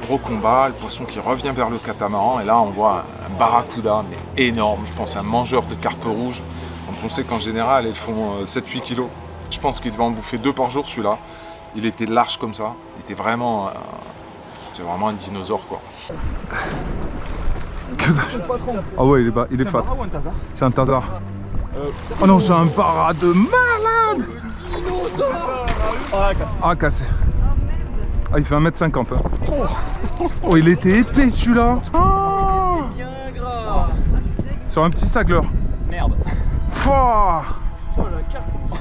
Gros combat, le poisson qui revient vers le catamaran, et là on voit un barracuda, mais énorme, je pense un mangeur de carpes rouges. Quand on sait qu'en général elles font 7-8 kilos, je pense qu'il devait en bouffer 2 par jour celui-là. Il était large comme ça, il était vraiment, c'était vraiment un dinosaure quoi. Que dalle. Ah ouais, il est fat. C'est un tazar. Oh non, c'est un bara de malade. Ah, cassé. Ah, il fait 1m50. Hein. Oh, il était épais celui-là. Oh. Bien gras. Sur un petit sagleur. Merde. Fouah. Oh la cartouche.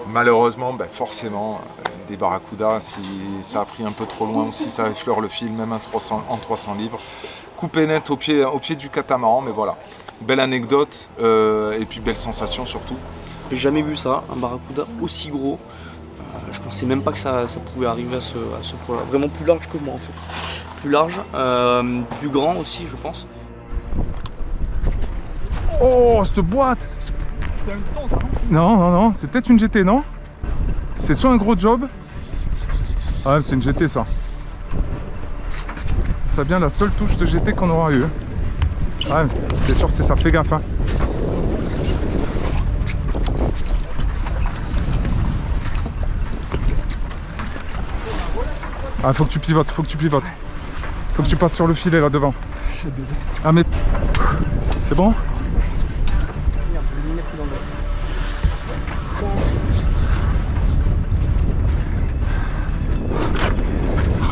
Malheureusement, ben forcément, des barracudas, si ça a pris un peu trop loin ou si ça effleure le fil, même en 300 livres. Coupé net au pied du catamaran, mais voilà. Belle anecdote et puis belle sensation surtout. J'ai jamais vu ça, un barracuda aussi gros. Je pensais même pas que ça pouvait arriver à ce point-là. Vraiment plus large que moi en fait. plus large, plus grand aussi, je pense. Oh, cette boîte! C'est un bouton, ça, non? Non, c'est peut-être une GT, non? C'est soit un gros job. Ah ouais, c'est une GT ça. C'est bien la seule touche de GT qu'on aura eu. Ouais, c'est sûr, c'est ça, fais gaffe. Hein. Ah, faut que tu pivotes, faut que tu passes sur le filet là devant. Ah mais... C'est bon?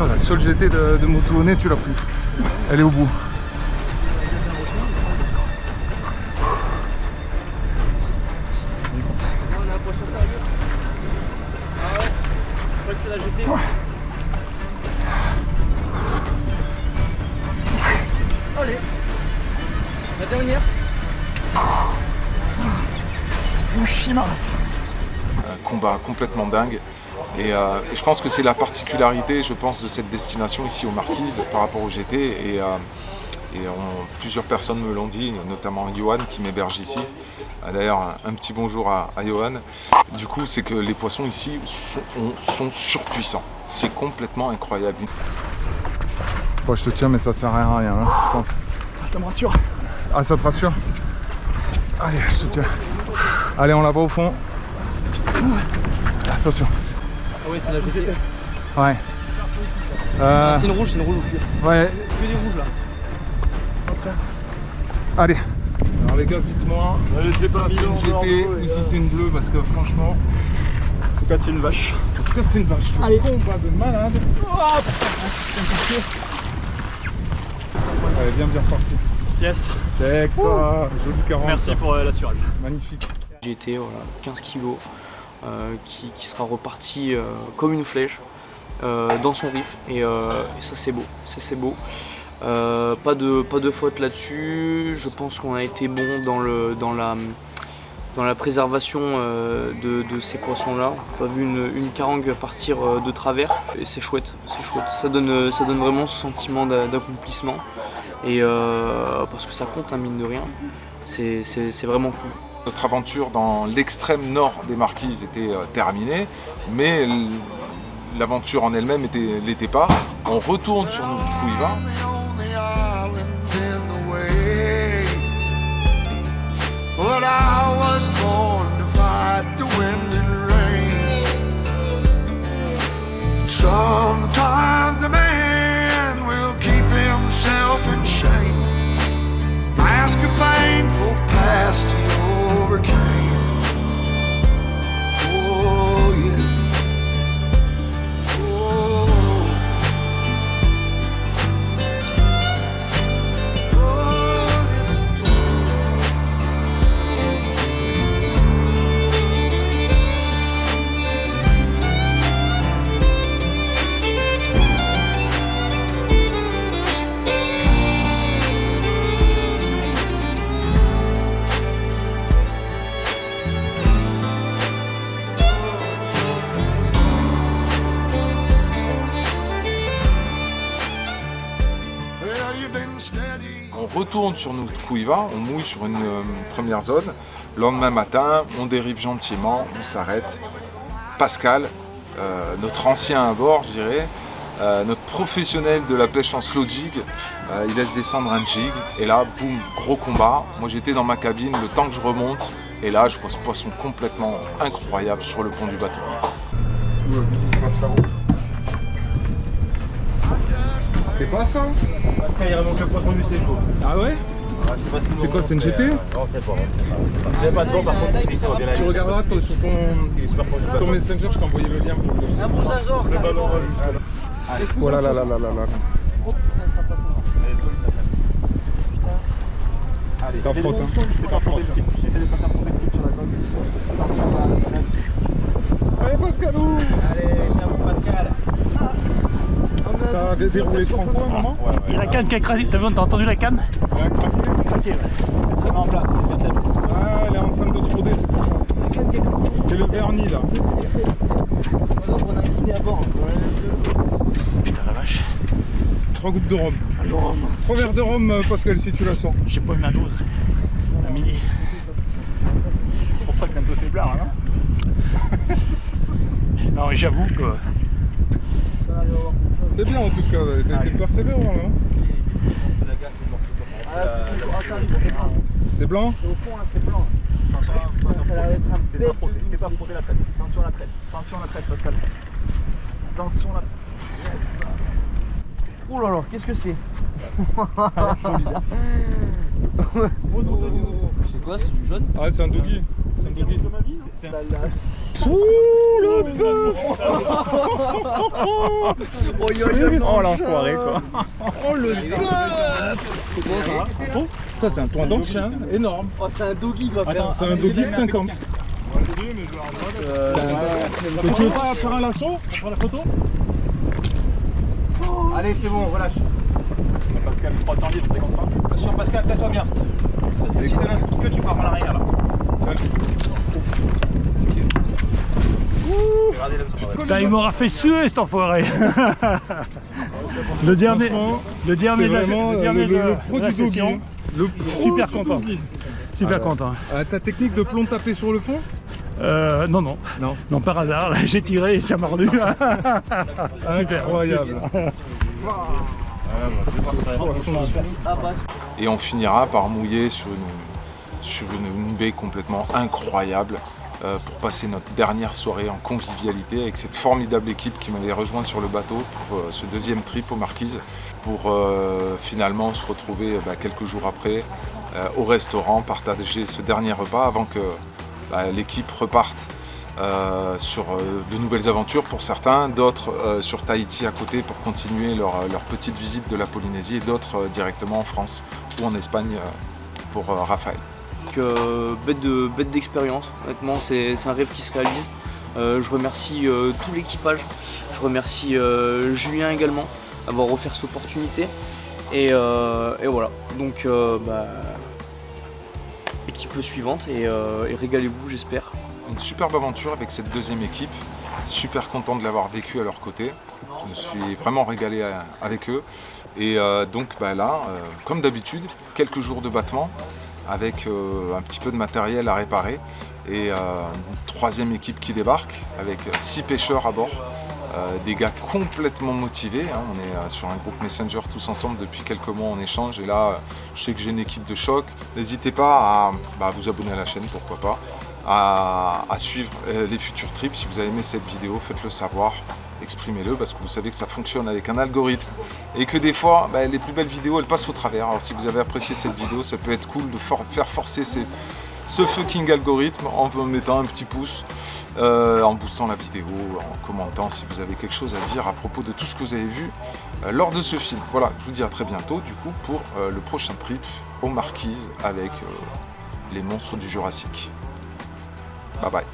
Oh, la seule GT de moto au nez, tu l'as pris. Elle est au bout. On a l'impression sérieux. Ah ouais, je crois que c'est la GT. Allez, la dernière. Un combat complètement dingue. Et je pense que c'est la particularité, je pense, de cette destination ici aux Marquises par rapport au GT. Et plusieurs personnes me l'ont dit, notamment Johan qui m'héberge ici. D'ailleurs, un petit bonjour à Johan. Du coup, c'est que les poissons ici sont surpuissants. C'est complètement incroyable. Bon, je te tiens, mais ça sert à rien, hein, je pense. Ça me rassure. Ah, ça te rassure? Allez, je te tiens. Allez, on la va au fond. Attention. Ah oui, c'est la GT. Ouais. C'est une rouge au cul. Ouais. Que des rouges là. Attention. Allez. Alors les gars, dites-moi si c'est une GT ou si c'est une bleue, parce que franchement... En tout cas, c'est une vache. En tout cas, c'est une vache. Allez. Combat de malade. Allez, bien reparti. Yes. Check ça. Joli 40. Merci pour l'assurance. Magnifique. GT, voilà, 15 kg, qui sera reparti comme une flèche dans son riff. Et ça, c'est beau. C'est beau. Pas de faute là-dessus. Je pense qu'on a été bon dans la préservation de ces poissons-là. On n'a pas vu une carangue partir de travers. Et c'est chouette. Ça donne vraiment ce sentiment d'accomplissement. Et parce que ça compte, hein, mine de rien. C'est vraiment cool. Notre aventure dans l'extrême nord des Marquises était terminée, mais l'aventure en elle-même l'était pas. On retourne sur notre Couiva. But I was born to fight the wind and rain. Sometimes a man will keep himself in shame. Mask a painful past he overcame. Oh yes. On retourne sur notre Couiva, on mouille sur une première zone. Le lendemain matin, on dérive gentiment, on s'arrête. Pascal, notre ancien à bord, je dirais, notre professionnel de la pêche en slow jig, il laisse descendre un jig. Et là, boum, gros combat. Moi j'étais dans ma cabine, le temps que je remonte. Et là, je vois ce poisson complètement incroyable sur le pont du bateau. Qu'est-ce qui se passe là-haut? C'est pas ça? Pascal, il remonte le poisson du séjour. Ah ouais? C'est quoi, c'est une GT? Non, c'est pas. Il n'y a pas de vent, par contre, ça va bien aller. Tu regarderas sur ton Messenger, je t'ai envoyé le lien pour le Un bon Saint-Georges. Le ballon va jusque là. Oh là là là là là là. Ça frotte, hein. Ça frotte. J'essaie de pas faire prendre des clips sur la coque. Allez Pascalou! Allez, bravo Pascal. Ça a déroulé franco à un moment? Il y a la canne qui a craqué, t'as entendu la canne? Elle a craqué? Craqué, ouais. Elle est en place, c'est bien. Ah, elle est en train de se roder, c'est pour ça. C'est le vernis là. On a un kiné à bord. Putain la vache. 3 gouttes de rhum. 3 verres de rhum, Pascal, si tu la sens. J'ai pas eu ma dose à midi. C'est pour ça que t'es un peu faiblard, hein. Non, mais j'avoue que... C'est bien en tout cas, t'es persévérant là. C'est blanc? Au fond là c'est blanc. Attention, t'es pas frotté la tresse. Attention à la tresse. Attention à la tresse Pascal. Attention là. Yes. Oh là là, qu'est-ce que c'est? C'est quoi? C'est du jaune? Ah c'est un doggy. C'est un doggy. Oh l'enfoiré quoi. Oh le bœuf. Ça c'est un point d'eau de chien énorme. Oh c'est un doggy quoi. C'est un doggy de 50. Tu veux pas faire un lasso pour prendre la photo? Allez, c'est bon, relâche. Pascal 300 litres, t'es content? Attention Pascal, tiens-toi bien. Parce que si tu donnes un coup de queue, tu pars en arrière là. Putain, il m'aura fait suer cet enfoiré. Le dernier le pro du doggy. Le pro super du content. doggy. Super content. Ta technique de plomb tapé sur le fond? Non, par hasard, j'ai tiré et ça m'a rendu. Incroyable. Et on finira par mouiller sur une baie complètement incroyable pour passer notre dernière soirée en convivialité avec cette formidable équipe qui m'avait rejoint sur le bateau pour ce deuxième trip aux Marquises pour finalement se retrouver quelques jours après au restaurant, partager ce dernier repas avant que l'équipe reparte sur de nouvelles aventures pour certains, d'autres sur Tahiti à côté pour continuer leur petite visite de la Polynésie et d'autres directement en France ou en Espagne pour Raphaël. Bête d'expérience, honnêtement c'est un rêve qui se réalise. Je remercie tout l'équipage, je remercie Julien également d'avoir offert cette opportunité et voilà, donc équipe suivante et régalez-vous j'espère. Une superbe aventure avec cette deuxième équipe, super content de l'avoir vécu à leur côté, je me suis vraiment régalé avec eux et donc là, comme d'habitude, quelques jours de battement avec un petit peu de matériel à réparer et une troisième équipe qui débarque avec 6 pêcheurs à bord, des gars complètement motivés, hein. On est sur un groupe Messenger tous ensemble depuis quelques mois en échange et là je sais que j'ai une équipe de choc. N'hésitez pas à vous abonner à la chaîne, pourquoi pas, à suivre les futurs trips. Si vous avez aimé cette vidéo, faites-le savoir, exprimez-le parce que vous savez que ça fonctionne avec un algorithme et que des fois les plus belles vidéos elles passent au travers. Alors si vous avez apprécié cette vidéo, ça peut être cool de faire forcer ce fucking algorithme en mettant un petit pouce, en boostant la vidéo, en commentant si vous avez quelque chose à dire à propos de tout ce que vous avez vu lors de ce film. Voilà, je vous dis à très bientôt du coup pour le prochain trip aux Marquises avec les monstres du Jurassique. Bye bye.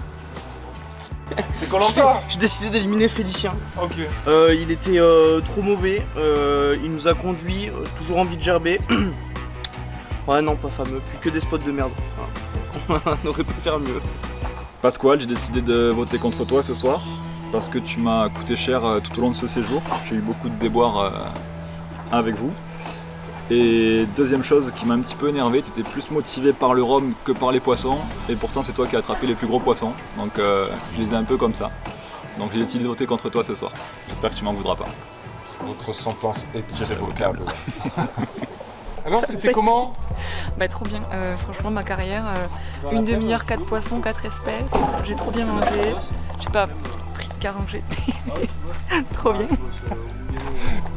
C'est Koh-Lanta. J'ai décidé d'éliminer Félicien. Ok. Il était trop mauvais, il nous a conduit, toujours envie de gerber. Ouais non pas fameux, plus que des spots de merde. On aurait pu faire mieux. Pasquale, j'ai décidé de voter contre toi ce soir parce que tu m'as coûté cher tout au long de ce séjour. J'ai eu beaucoup de déboires avec vous. Et deuxième chose qui m'a un petit peu énervé, tu étais plus motivé par le rhum que par les poissons et pourtant c'est toi qui as attrapé les plus gros poissons, donc je les ai un peu comme ça. Donc j'ai décidé de voter contre toi ce soir. J'espère que tu m'en voudras pas. Votre sentence est irrévocable. Alors c'était comment? Trop bien, franchement ma carrière, une demi-heure, 4 poissons, 4 espèces, j'ai trop bien mangé, j'ai pas pris de carangé, trop bien.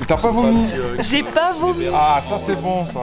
T'as pas vomi? J'ai pas vomi. Ah ça c'est bon ça.